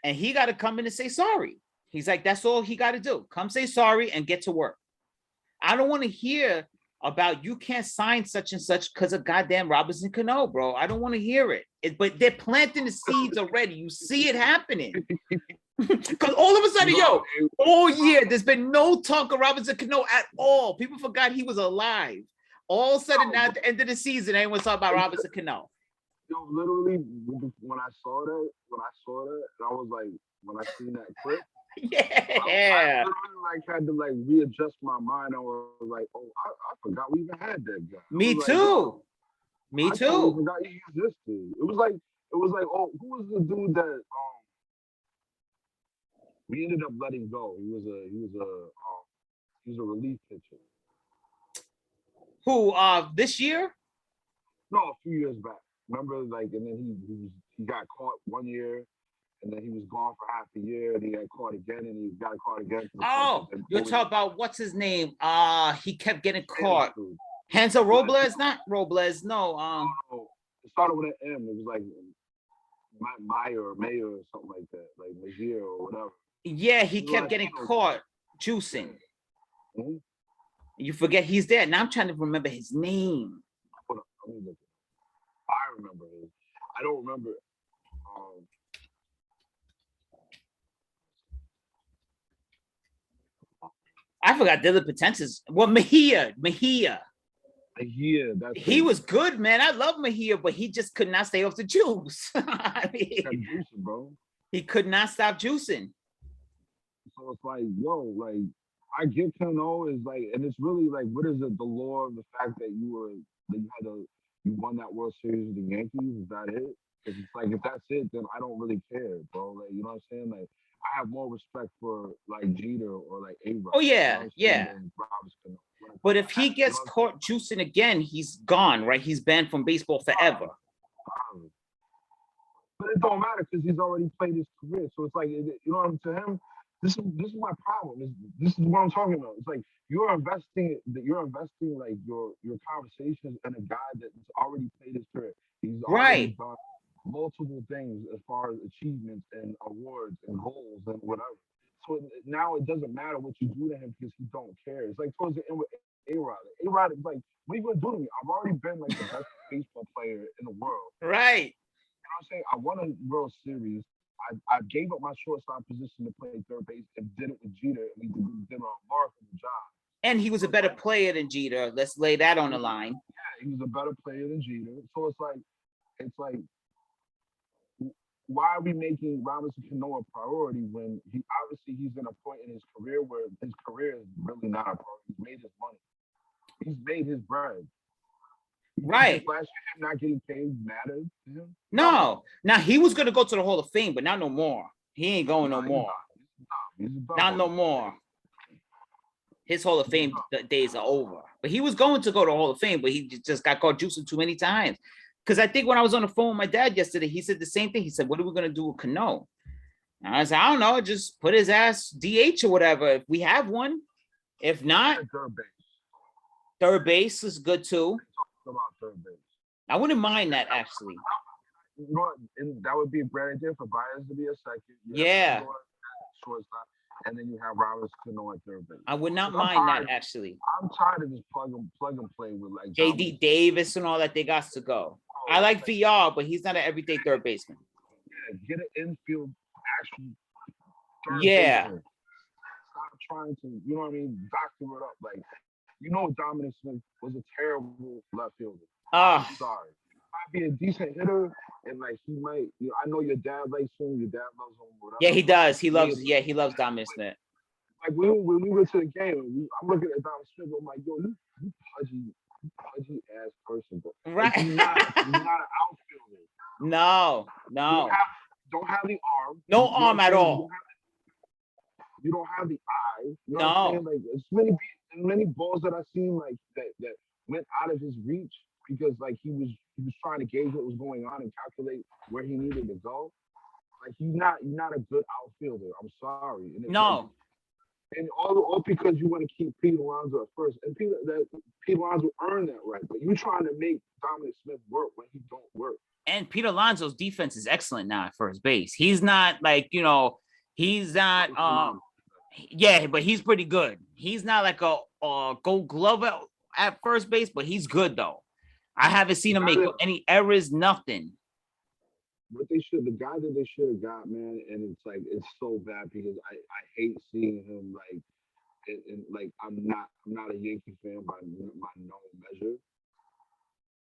and he got to come in and say sorry. He's like, that's all he got to do. Come say sorry and get to work. I don't want to hear about you can't sign such and such because of goddamn Robinson Cano, bro. I don't want to hear it. But they're planting the seeds already. You see it happening. Because all of a sudden, all year, there's been no talk of Robinson Cano at all. People forgot he was alive. All of a sudden, now at the end of the season, everyone's talking about Robinson Cano. Yo, literally, when I saw that, and I was like, when I seen that clip, yeah, I literally had to readjust my mind. I was like, oh, I forgot we even had that guy. Me too. Me too. I forgot he existed. It was like, oh, who was the dude that we ended up letting go? He was a relief pitcher. Who? This year? No, a few years back. Remember, and then he got caught one year. And then he was gone for half a year, and he got caught again, and he got caught again. Oh, you're talking about what's his name? He kept getting caught. Hansel Robles, not Robles, no. It started with an M. It was like Mayer or something like that, like Mazier or whatever. Yeah, he kept getting caught juicing. Mm-hmm. You forget he's there. Now I'm trying to remember his name. Hold on, let me look. I remember him. I don't remember. I forgot Dylan Potentis. Well, Mejia. Yeah, he was good, man. I love Mejia, but he just could not stay off the juice. I mean, juicing, bro. He could not stop juicing. So it's like, I get Cano is and it's really what is it? The lore of the fact that you won that World Series with the Yankees. Is that it? Because it's if that's it, then I don't really care, bro. You know what I'm saying? I have more respect for Jeter or A-Rod. Oh yeah, yeah. But if he gets caught juicing again, he's gone, right? He's banned from baseball forever. But it don't matter because he's already played his career. So it's you know what I'm saying? To him, this is my problem. This is what I'm talking about. It's you're investing your conversations in a guy that's already played his career. He's already done multiple things as far as achievements and awards and goals and whatever. So now it doesn't matter what you do to him because he don't care. It's towards the end with A-Rod. A-Rod is like, what are you gonna do to me? I've already been like the best baseball player in the world. Right. You know what I'm saying? I won a World Series. I gave up my shortstop position to play third base and did it with Jeter, and we did a remarkable job. And he was a better player than Jeter. Let's lay that on the line. Yeah, he was a better player than Jeter. So it's like, why are we making Robinson Cano a priority when he's in a point in his career where his career is really not a priority. He's made his money. He's made his bread. Right. Last year, him not getting paid mattered to him. No. Now he was gonna go to the Hall of Fame, but not no more. He ain't going no more. Not no more. His Hall of Fame days are over. But he was going to go to Hall of Fame, but he just got caught juicing too many times. Because I think when I was on the phone with my dad yesterday, he said the same thing. He said, what are we going to do with Cano? And I said, I don't know. Just put his ass DH or whatever. If we have one. If not, third base is good too. About third base. I wouldn't mind that, actually. You know what? And that would be a great idea for Byers to be a second. Yeah. Shortstop, and then you have Robinson Cano at third base. I would not mind that, actually. I'm tired of this plug and play with like J.D. Davis and all that. They got to go. I like VR, but he's not an everyday third baseman. Yeah, get an infield actual third baseman. Stop trying to, you know what I mean, doctor it up. Like, you know, Dominic Smith was a terrible left fielder. I'm sorry. He might be a decent hitter, and like he might, you know, I know your dad likes him, your dad loves him. Whatever. Yeah, he does. He loves Dominic Smith. Like when we went to the game, I'm looking at Dominic Smith, I'm like, yo, you pudgy ass person, bro. Right. Like, you're not an outfielder. No. Don't have the arm. No arm at all. You don't have the eye. You know no. What I'm saying? Like it's many balls that I've seen like that went out of his reach because like he was trying to gauge what was going on and calculate where he needed to go. Like you're not a good outfielder. I'm sorry. And no. Like, and all because you want to keep Pete Alonso at first. And Pete Alonso earned that right. But you're trying to make Dominic Smith work when he don't work. And Pete Alonso's defense is excellent now at first base. He's not like, you know, he's not yeah, but he's pretty good. He's not like a Gold Glove at first base, but he's good though. I haven't seen him make any errors, nothing. But the guy that they should have got, man, and it's like it's so bad because I hate seeing him like, and like I'm not a Yankee fan by no measure,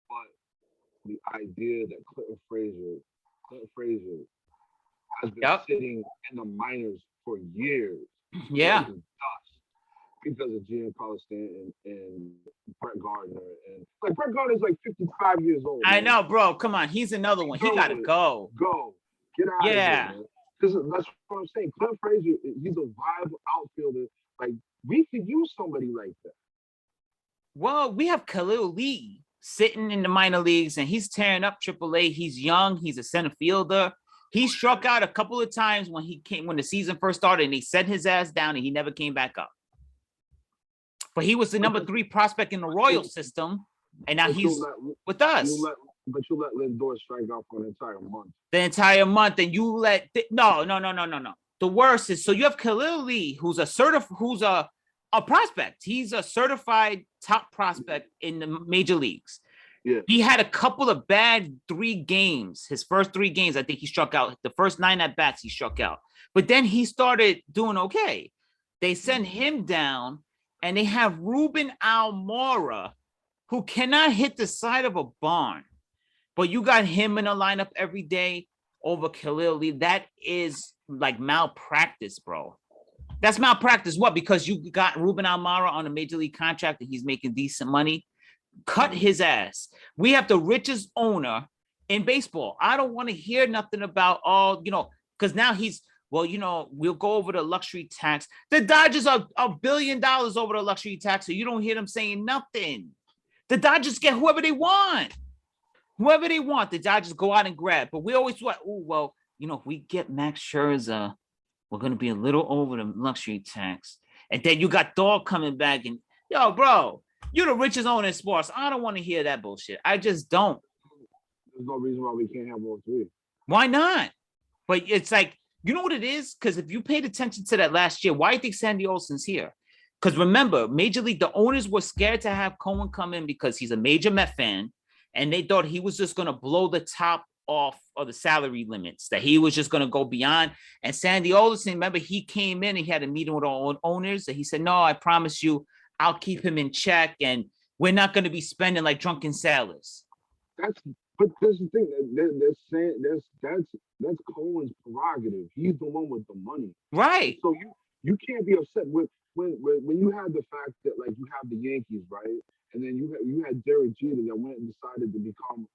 but the idea that Clinton Frazier has been sitting in the minors for years, because of Giancarlo Stanton and Brett Gardner, and like Brett Gardner's like 55 years old. I know, bro. Come on, he's another one. He gotta go. Get out of here, man. Because that's what I'm saying. Clint Frazier, he's a viable outfielder. Like we could use somebody like that. Well, we have Khalil Lee sitting in the minor leagues, and he's tearing up AAA. He's young. He's a center fielder. He struck out a couple of times when the season first started, and they sent his ass down, and he never came back up. But he was the number 3 prospect in the Royal system, and now he's with us. But you let Lindor strike out for an entire month. The entire month, and you let no. The worst is, so you have Khalil Lee, who's a prospect. He's a certified top prospect in the major leagues. Yeah. He had a couple of bad 3 games. His first 3 games, I think he struck out. The first 9 at bats, he struck out. But then he started doing okay. They send him down, and they have Ruben Almora, who cannot hit the side of a barn. But you got him in a lineup every day over Khalil Lee. That is like malpractice, bro. That's malpractice. What? Because you got Ruben Almora on a major league contract and he's making decent money. Cut his ass. We have the richest owner in baseball. I don't want to hear nothing about because now we'll go over the luxury tax. The Dodgers are $1 billion over the luxury tax, so you don't hear them saying nothing. The Dodgers get whoever they want. Whoever they want, the Dodgers go out and grab. But we always thought, if we get Max Scherzer, we're going to be a little over the luxury tax. And then you got Thor coming back and, bro, you're the richest owner in sports. I don't want to hear that bullshit. I just don't. There's no reason why we can't have all 3. Why not? But it's like, you know what it is? Because if you paid attention to that last year, why do you think Sandy Olson's here? Because remember, Major League, the owners were scared to have Cohen come in because he's a major Met fan, and they thought he was just going to blow the top off of the salary limits, that he was just going to go beyond. And Sandy Alderson, remember, he came in and he had a meeting with our own owners, and he said, no, I promise you, I'll keep him in check, and we're not going to be spending like drunken sailors. But there's the thing. They're saying that's Cohen's prerogative. He's the one with the money. Right. So you can't be upset when you have the fact that like you have the Yankees, right? And then you had Derek Jeter that went and decided to become,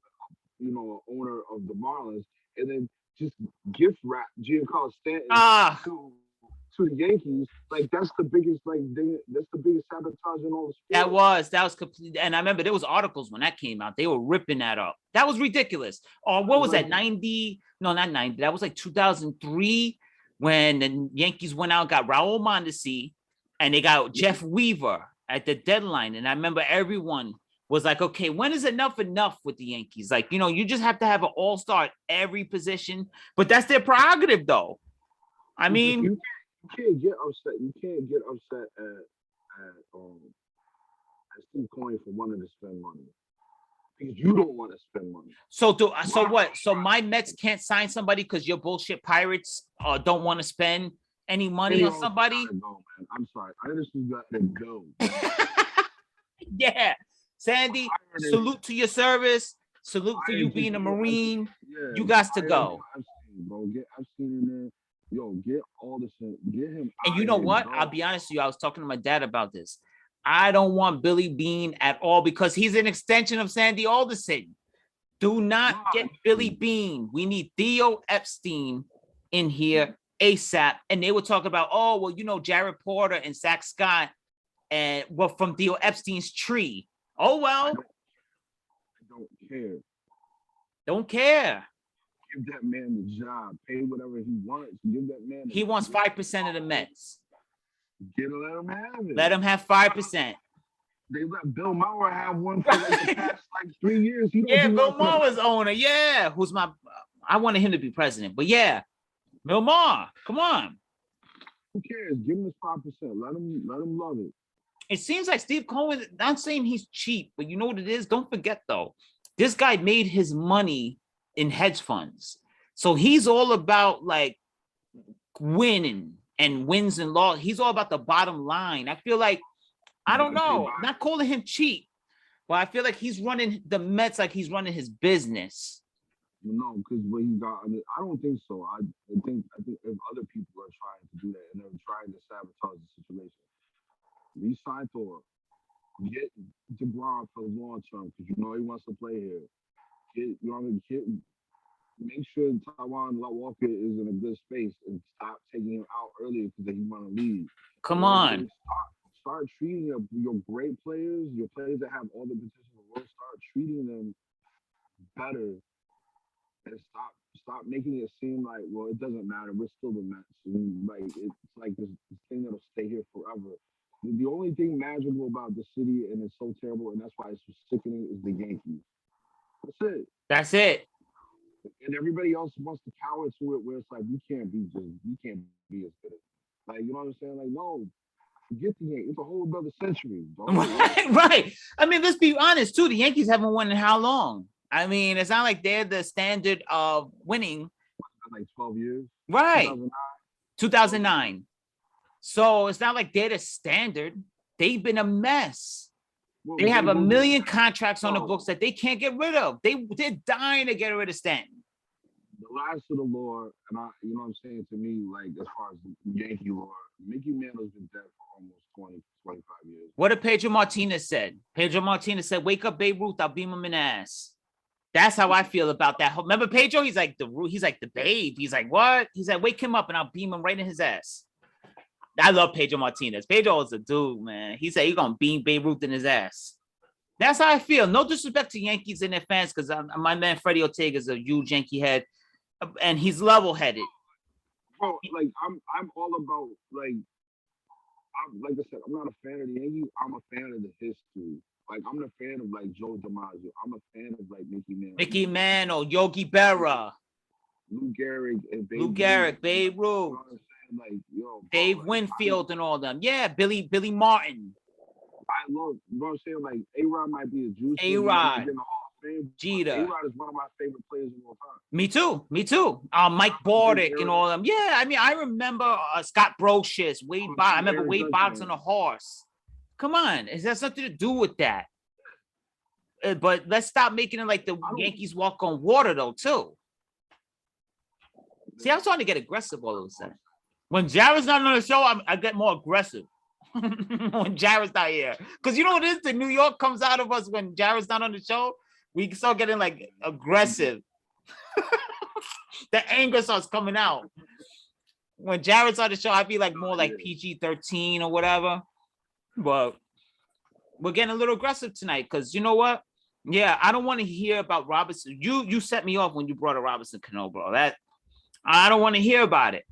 owner of the Marlins, and then just gift wrap Giancarlo Stanton to the Yankees. Like that's the biggest sabotage in all the sports. That was complete. And I remember there was articles when that came out. They were ripping that up. That was ridiculous. Or what was that? 90? No, not 90. That was like 2003 when the Yankees went out, got Raul Mondesi, and they got Jeff Weaver at the deadline. And I remember everyone was like, okay, when is enough with the Yankees? Like, you just have to have an all-star at every position. But that's their prerogative, though. I mean, you can't get upset. You can't get upset at Steve Cohen for wanting to spend money because you don't want to spend money. So what? So my Mets can't sign somebody because your bullshit Pirates don't want to spend any money on somebody? Go, man. I'm sorry. I just got to go. Yeah. Sandy, salute to your service. Salute for you being a Marine. Yeah, you got to go. I've seen him there. Yo, get all this. Get him. And you know what? I'll be honest with you. I was talking to my dad about this. I don't want Billy Beane at all because he's an extension of Sandy Alderson. Do not get Billy Beane. We need Theo Epstein in here ASAP. And they were talking about, Jared Porter and Zach Scott and from Theo Epstein's tree. Oh, well. I don't care. Don't care. Give that man the job. Pay whatever he wants. Give that man. He wants 5% of the Mets. Let him have it. Let him have 5%. They let Bill Mauer have one for like the past 3 years. Bill Maher's owner. Yeah, I wanted him to be president, but yeah, Bill Maher. Come on. Who cares? Give him his 5%. Let him love it. It seems like Steve Cohen. Not saying he's cheap, but you know what it is. Don't forget though, this guy made his money in hedge funds, so he's all about like winning and wins and loss. He's all about the bottom line. I feel like, I don't know, I'm not calling him cheap, but I feel like he's running the Mets like he's running his business. No, because what he got, I don't think so. I think if other people are trying to do that and they're trying to sabotage the situation, re-sign Thor, get DeGrom for the long term because he wants to play here. Make sure Taiwan Walker is in a good space and stop taking him out earlier because he want to leave. Come on. Start treating your great players, your players that have all the potential in the world, start treating them better and stop making it seem like, well, it doesn't matter. We're still the Mets. And like it's like this thing that'll stay here forever. The only thing magical about the city, and it's so terrible, and that's why it's so sickening, is the Yankees. That's it. And everybody else wants to cower to it, where it's like we can't be as good. Like, you know what I'm saying? Like, no, forget the Yankees. It's a whole other century. Right. I mean, let's be honest too. The Yankees haven't won in how long? I mean, it's not like they're the standard of winning. Like 12 years. Right. 2009. So it's not like they're the standard. They've been a mess. Well, they have a million contracts on the books that they can't get rid of. They're dying to get rid of Stanton. The last of the lore, and you know what I'm saying, to me, like as far as Yankee lore, Mickey Mantle's been dead for almost 20-25 years. What did Pedro Martinez said? Pedro Martinez said, "Wake up, Babe Ruth. I'll beam him in the ass." That's how I feel about that. Remember Pedro? He's like the babe. He's like, what? He's like, wake him up and I'll beam him right in his ass. I love Pedro Martinez. Pedro is a dude, man. He said he's gonna beam Babe Ruth in his ass. That's how I feel. No disrespect to Yankees and their fans, because my man Freddie Ortega is a huge Yankee head, and he's level-headed. Bro, like I'm all about like I said, I'm not a fan of the Yankees. I'm a fan of the history. Like, I'm a fan of, like, Joe DiMaggio. I'm a fan of, like, Mickey Mantle. Yogi Berra. Lou Gehrig and Babe Ruth. Lou Gehrig, Babe Ruth. like, yo, bro, Dave like, Winfield and all them. Yeah, Billy Martin, I look, bro, I'm saying like A-Rod might be a juice. A-Rod, In the Hall of Fame. Jeter. A-Rod is one of my favorite players of all time. Me too. Me too. Mike Bordick and all them. Yeah, I mean, I remember Scott Brocious, Wade Boggs. I remember Wade Boggs on a horse. Come on, it has something to do with that. But let's stop making it like the Yankees walk on water, though, too. See, I'm starting to get aggressive all of a sudden. When Jared's not on the show, I get more aggressive. When Jared's not here. Because you know what it is? The New York comes out of us when Jared's not on the show. We start getting, like, aggressive. The anger starts coming out. When Jared's on the show, I feel like more like PG-13 or whatever. But we're getting a little aggressive tonight because you know what? Yeah, I don't want to hear about Robinson. You set me off when you brought a Robinson Cano, bro. That I don't want to hear about it.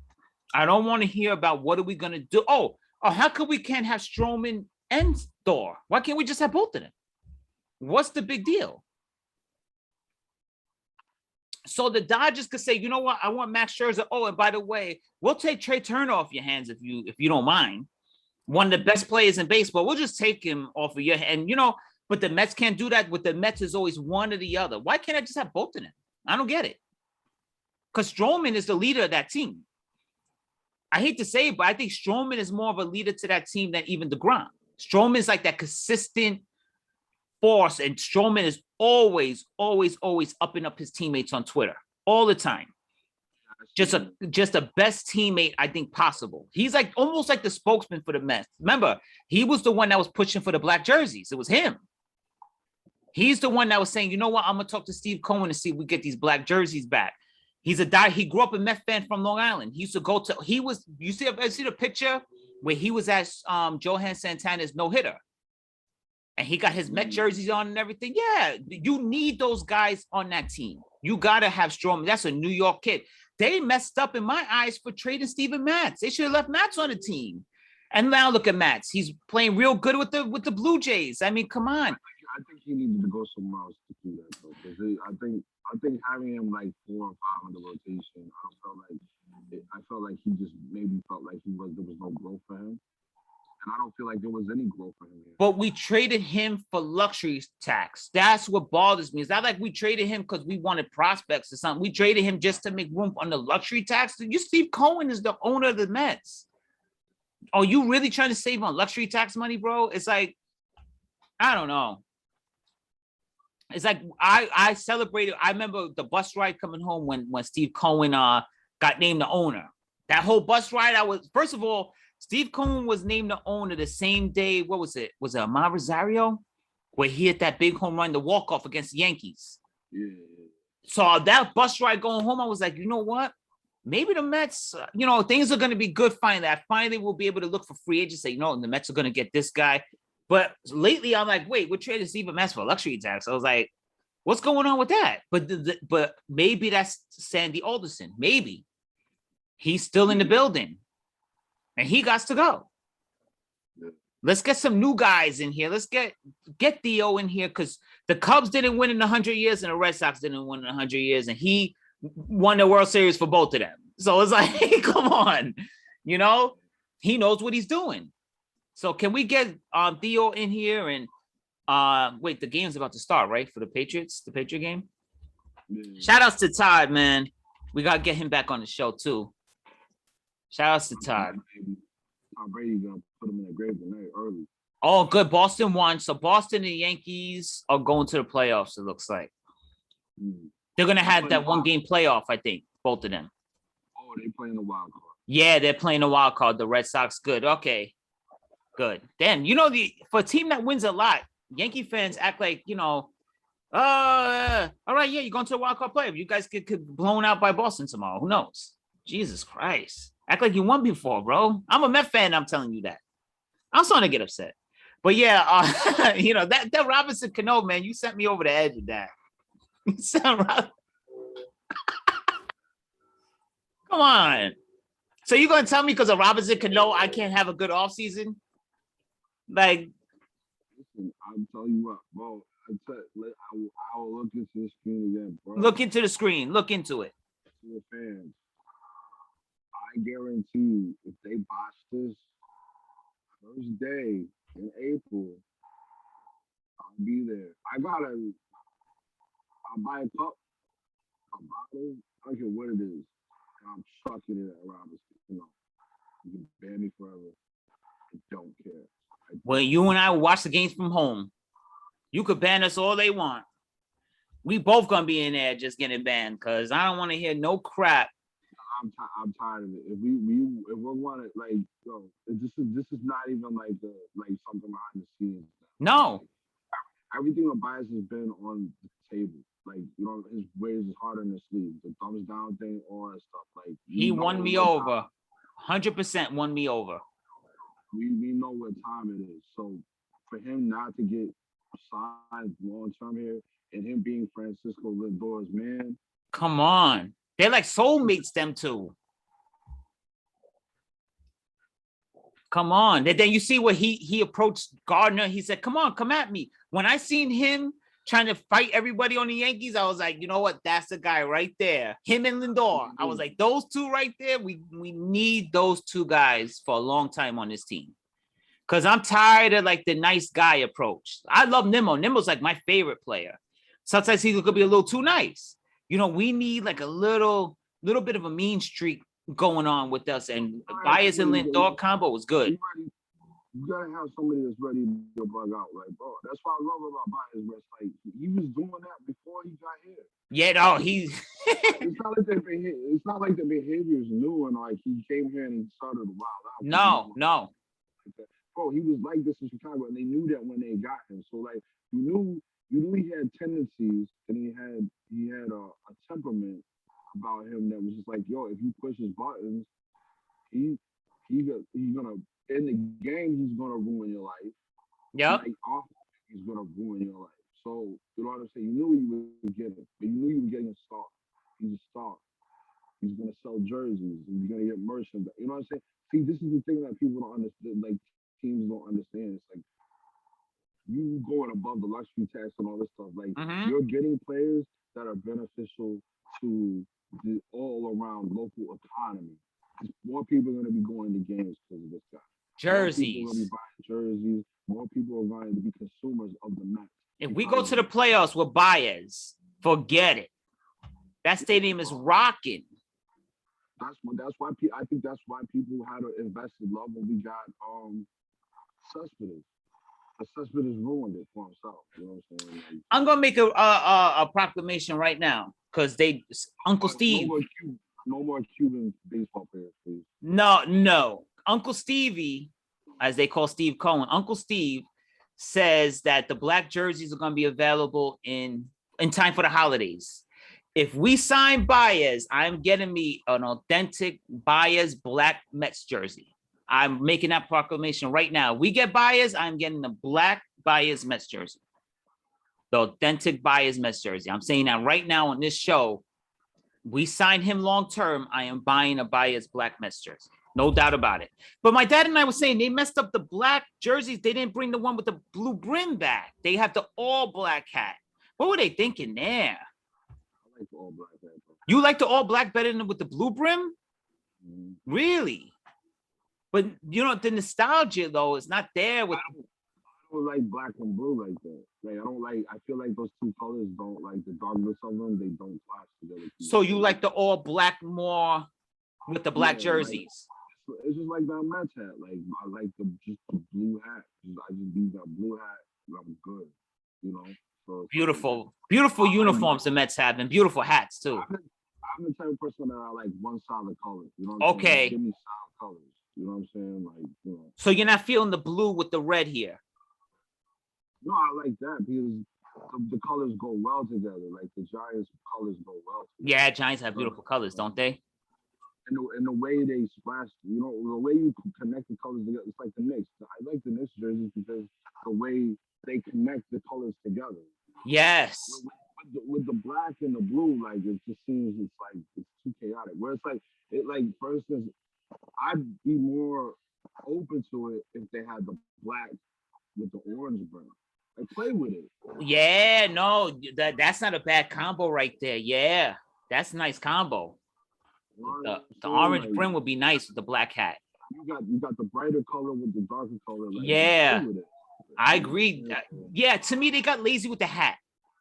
I don't want to hear about what are we gonna do. Oh, how come we can't have Stroman and Thor? Why can't we just have both of them? What's the big deal? So the Dodgers could say, you know what? I want Max Scherzer. Oh, and by the way, we'll take Trey Turner off your hands if you don't mind. One of the best players in baseball. We'll just take him off of your hand. You know, but the Mets can't do that. With the Mets is always one or the other. Why can't I just have both of them? I don't get it. Because Stroman is the leader of that team. I hate to say it, but I think Stroman is more of a leader to that team than even DeGrom. Stroman is like that consistent force, and Stroman is always upping up his teammates on Twitter all the time. Just a best teammate, I think, possible. He's like almost like the spokesman for the Mets. Remember, he was the one that was pushing for the black jerseys. It was him. He's the one that was saying, you know what? I'm gonna talk to Steve Cohen to see if we get these black jerseys back. He grew up a Met fan from Long Island. He used to go to. You see the picture where he was at Johan Santana's no-hitter. And he got his Met jerseys on and everything. Yeah, you need those guys on that team. You got to have Stroman. That's a New York kid. They messed up in my eyes for trading Steven Matz. They should have left Matz on the team. And now look at Matz. He's playing real good with the Blue Jays. I mean, come on. I think he needed to go somewhere else to do that, though. Because I think having him like 4 or 5 in the rotation, I felt like he just maybe felt like there was no growth for him. And I don't feel like there was any growth for him here. But we traded him for luxury tax. That's what bothers me. It's not like we traded him because we wanted prospects or something. We traded him just to make room on the luxury tax. Steve Cohen is the owner of the Mets. Are you really trying to save on luxury tax money, bro? It's like, I don't know. It's like I celebrated. I remember the bus ride coming home when Steve Cohen got named the owner. That whole bus ride, first of all, Steve Cohen was named the owner the same day. What was it? Was it Amar Rosario? Where he hit that big home run, the walk-off against the Yankees. Yeah. So that bus ride going home, I was like, you know what? Maybe the Mets, things are going to be good finally. I finally will be able to look for free agents. Say, the Mets are going to get this guy. But lately, I'm like, wait, we're trading Steven Matz for luxury tax. I was like, what's going on with that? But maybe that's Sandy Alderson. Maybe. He's still in the building. And he got to go. Yeah. Let's get some new guys in here. Let's get Theo in here because the Cubs didn't win in 100 years and the Red Sox didn't win in 100 years. And he won the World Series for both of them. So it's like, hey, come on. He knows what he's doing. So can we get Theo in here? And wait, the game's about to start, right? For the Patriots, the Patriot game? Yeah. Shout outs to Todd, man. We got to get him back on the show, too. Shout outs to Todd. Tom Brady gonna put him in the grave tonight early. Oh, good. Boston won. So Boston and the Yankees are going to the playoffs, it looks like. They're going to have that one-game playoff, I think, both of them. Oh, they playing the wild card. Yeah, they're playing the wild card. The Red Sox, good. Okay, good. Then, for a team that wins a lot, Yankee fans act like, all right, yeah, you're going to the wild card playoff. You guys get blown out by Boston tomorrow. Who knows? Jesus Christ. Act like you won before, bro. I'm a Met fan. I'm telling you that. I'm starting to get upset. But yeah, that Robinson Cano, man, you sent me over the edge with that. Come on. So you're going to tell me because of Robinson Cano, I can't have a good offseason? Like. Listen, I'll tell you what, bro. I will look into the screen again, bro. Look into the screen. Look into it. To the fans. I guarantee you, if they botch this first day in April, I'll be there. I'll buy a cup, a bottle, I don't care what it is, and I'm chucking it at Robertson. You can ban me forever. I don't care. When you and I watch the games from home, you could ban us all they want. We both gonna be in there just getting banned because I don't want to hear no crap. I'm tired of it. If we're want to like, yo, this is not even like something behind the scenes. No, Everything with Bias has been on the table. Like, his ways is hard on his sleeve. The thumbs down thing, all that stuff. Like, he won me over. 100% won me over. We know what time it is. So for him not to get signed long term here and him being Francisco Lindor's man. Come on. They're like soulmates, them two. Come on. And then you see what he approached Gardner. He said, come on, come at me. When I seen him trying to fight everybody on the Yankees, I was like, you know what? That's the guy right there. Him and Lindor. I was like, those two right there, we need those two guys for a long time on this team. Because I'm tired of like the nice guy approach. I love Nimmo. Nimmo's like my favorite player. Sometimes he could be a little too nice. We need like a little bit of a mean streak going on with us. And Baez and Lindor combo was good. You gotta have somebody that's ready to bug out, like, bro. That's what I love about Baez. Like, he was doing that before he got here. Yeah, no, he's. It's not like the behavior is new and like he came here and he started to wild out. No. Bro, he was like this in Chicago, and they knew that when they got him. So like, you knew he had tendencies, and he had a temperament about him that was just like, yo, if you push his buttons, he's gonna. In the game, he's gonna ruin your life. Yeah. Like off, he's gonna ruin your life. So you know what I'm saying? You knew you were getting, but you knew you were getting a star. He's a star. He's gonna sell jerseys. He's gonna get merchandise. You know what I'm saying? See, this is the thing that people don't understand. Like teams don't understand. It's like you going above the luxury tax and all this stuff. Like you're getting players that are beneficial to the all around local economy. More people are gonna be going to games because of this guy. Jerseys. More people are going to be buying jerseys. More people are going to be consumers of the Mets. If we go to the playoffs with Baez, forget it. That stadium is rocking. That's why I think that's why people had an invested love when we got Cespedes. Cespedes ruined it for himself. You know what I'm saying? Like, I'm gonna make a proclamation right now because Uncle Steve. No more Cuban baseball players, please. No. Uncle Stevie, as they call Steve Cohen, Uncle Steve says that the black jerseys are going to be available in time for the holidays. If we sign Baez, I'm getting me an authentic Baez black Mets jersey. I'm making that proclamation right now. We get Baez, I'm getting the black Baez Mets jersey. The authentic Baez Mets jersey. I'm saying that right now on this show. We signed him long term. I am buying a Baez black Mets jersey. No doubt about it. But my dad and I were saying they messed up the black jerseys. They didn't bring the one with the blue brim back. They have the all black hat. What were they thinking there? I like the all black hat. You like the all black better than with the blue brim? Really? But the nostalgia though is not there with. I don't like black and blue like that. Like I feel like those two colors don't like the darkness of them. They don't clash together. So you like the all black more with the black jerseys? It's just like that Mets hat. Like I like the blue hat. I just need that blue hat and I'm good. So beautiful uniforms the Mets have and beautiful hats too. I'm the type of person that I like one solid color. Okay. Give me solid colors. You know what I'm saying? Like, So you're not feeling the blue with the red here? No, I like that because the colors go well together. Like the Giants colors go well together. Yeah, Giants have beautiful colors, don't they? And the way they splash, the way you connect the colors together, it's like the Knicks. I like the Knicks jerseys because the way they connect the colors together. Yes. With the black and the blue, like it just seems it's too chaotic. Where it's like for instance, I'd be more open to it if they had the black with the orange brim. Like play with it. Yeah, no, that's not a bad combo right there. Yeah, that's a nice combo. The orange brim would be nice with the black hat. You got the brighter color with the darker color. Like, Yeah, with it. I agree. Yeah, to me, they got lazy with the hat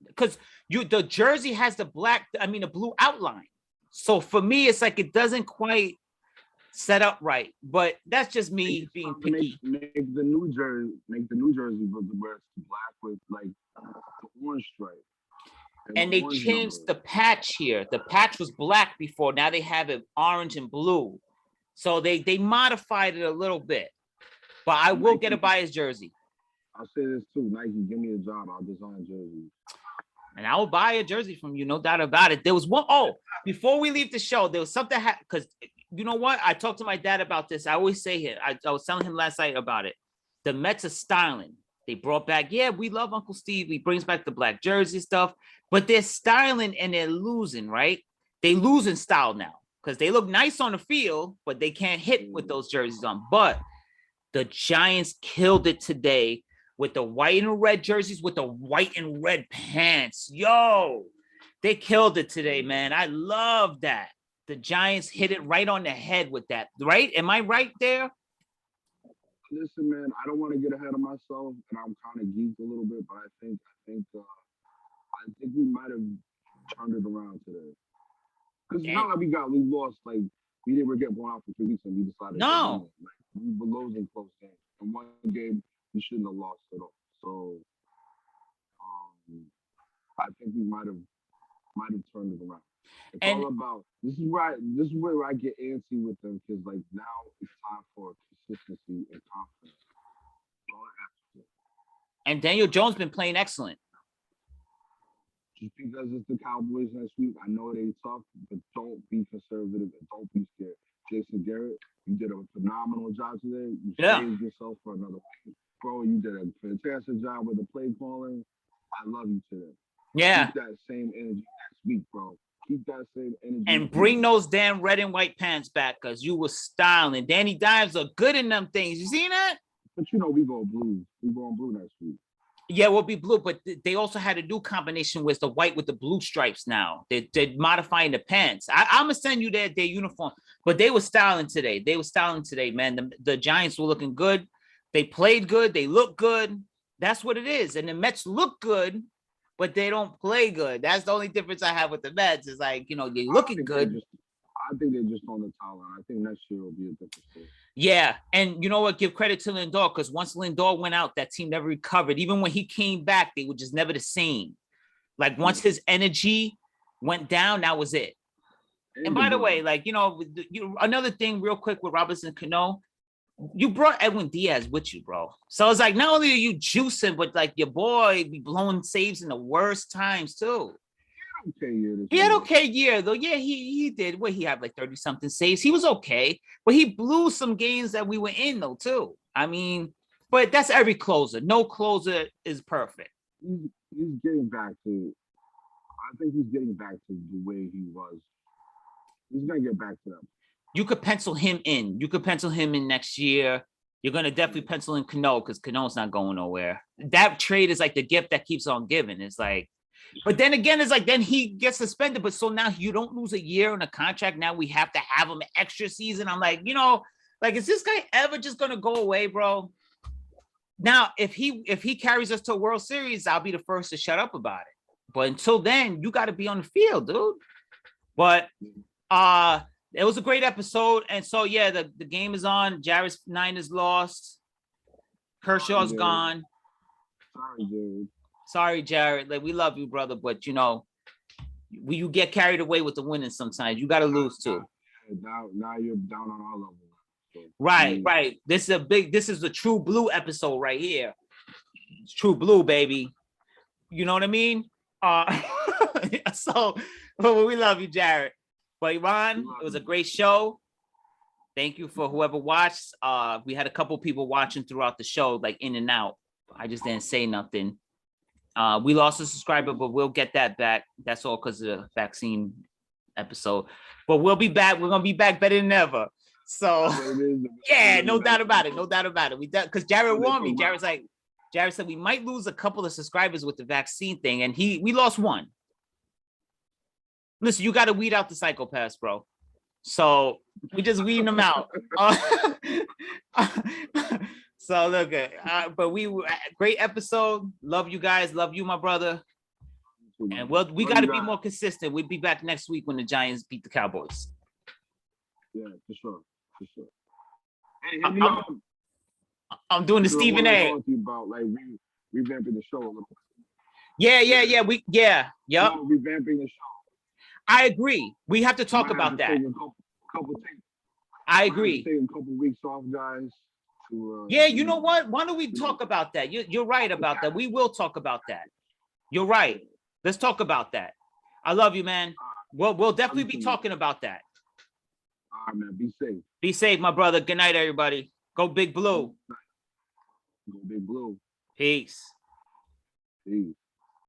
because the jersey has the blue outline. So for me, it's like it doesn't quite set up right. But that's just me being picky. Make the new jersey where it's black with like the orange stripe. And they changed the patch here. The patch was black before. Now they have it orange and blue. So they modified it a little bit. But I will get a Bias jersey. I'll say this too. Nike, give me a job. I'll design jerseys. And I will buy a jersey from you, no doubt about it. There was one. Oh, before we leave the show, there was something because you know what? I talked to my dad about this. I always say it. I was telling him last night about it. The Mets are styling. They brought back, we love Uncle Steve. He brings back the black jersey stuff, but they're styling and they're losing, right? They losing style now because they look nice on the field, but they can't hit with those jerseys on. But the Giants killed it today with the white and red jerseys with the white and red pants. Yo, they killed it today, man. I love that. The Giants hit it right on the head with that, right? Am I right there? Listen, man, I don't want to get ahead of myself, and I'm kind of geeked a little bit, but I think we might have turned it around today. Because it's not like we lost, like we didn't get blown out for 2 weeks and we decided. No, like, we were losing close games. In one game, we shouldn't have lost at all. So, I think we might have turned it around. It's all about this is where I get antsy with them because like now it's time for consistency and confidence. And Daniel Jones been playing excellent. Just because it's the Cowboys next week, I know they tough, but don't be conservative and don't be scared. Jason Garrett, you did a phenomenal job today. You saved yourself for another week. Bro, you did a fantastic job with the play calling. I love you today. Yeah. Keep that same energy next week, bro. Keep that same energy. And bring those damn red and white pants back because you were styling. Danny Dimes are good in them things. You seen that? But you know, we go blue. We going blue next week. Yeah, we'll be blue, but they also had a new combination with the white with the blue stripes now. They're modifying the pants. I'm going to send you their uniform, but they were styling today. Man. The Giants were looking good. They played good. They look good. That's what it is. And the Mets look good, but they don't play good. That's the only difference I have with the Mets is like, you know, they're looking good. I think they're just on the towel. I think next year will be a different story. Yeah, and you know what? Give credit to Lindor because once Lindor went out, that team never recovered. Even when he came back, they were just never the same. Like once his energy went down, that was it. And by the way, like, you know, another thing real quick with Robinson Cano, you brought Edwin Diaz with you, bro. So it's like not only are you juicing, but like your boy be blowing saves in the worst times too. He had okay year though. Yeah, he did. What he had like 30 something saves. He was okay, but he blew some games that we were in though too. I mean, but that's every closer. No closer is perfect. He's getting back to. I think he's getting back to the way he was. He's gonna get back to that. You could pencil him in. You could pencil him in next year. You're gonna definitely pencil in Cano because Cano's not going nowhere. That trade is like the gift that keeps on giving. It's like. But then again, it's like then he gets suspended. But so now you don't lose a year on a contract. Now we have to have him an extra season. I'm like, you know, like is this guy ever just gonna go away, bro? Now, if he carries us to a World Series, I'll be the first to shut up about it. But until then, you got to be on the field, dude. But it was a great episode, and so yeah, the game is on. Jared's Niners lost. Kershaw's gone. Sorry, dude. Sorry, Jared. Like we love you, brother, but you know, you get carried away with the winning sometimes. You got to lose too. Now you're down on our level. So, right. This is the True Blue episode right here. It's True Blue, baby. You know what I mean? So we love you, Jared. But Ron, it was a great show. Thank you for whoever watched. We had a couple people watching throughout the show, like in and out. I just didn't say nothing. We lost a subscriber, but we'll get that back. That's all because of the vaccine episode. But we'll be back. We're gonna be back better than ever. So yeah, no doubt about it. No doubt about it. Because Jared warned me. Jared said we might lose a couple of subscribers with the vaccine thing, and we lost one. Listen, you got to weed out the psychopaths, bro. So we just weeding them out. So look, but great episode. Love you guys. Love you, my brother. And we got to be more consistent. We'll be back next week when the Giants beat the Cowboys. Yeah, for sure. Hey, hit me up. I'm doing the Stephen A. Talk to you about like revamping the show a little bit. Yeah. Yep. Revamping the show. I agree. We have to talk about that. I agree. Take a couple weeks off, guys. Yeah, you know what? Why don't we talk about that? You're right about that. We will talk about that. You're right. Let's talk about that. I love you, man. We'll definitely be talking about that. All right, man. Be safe. Be safe, my brother. Good night, everybody. Go Big Blue. Go Big Blue. Peace. Peace.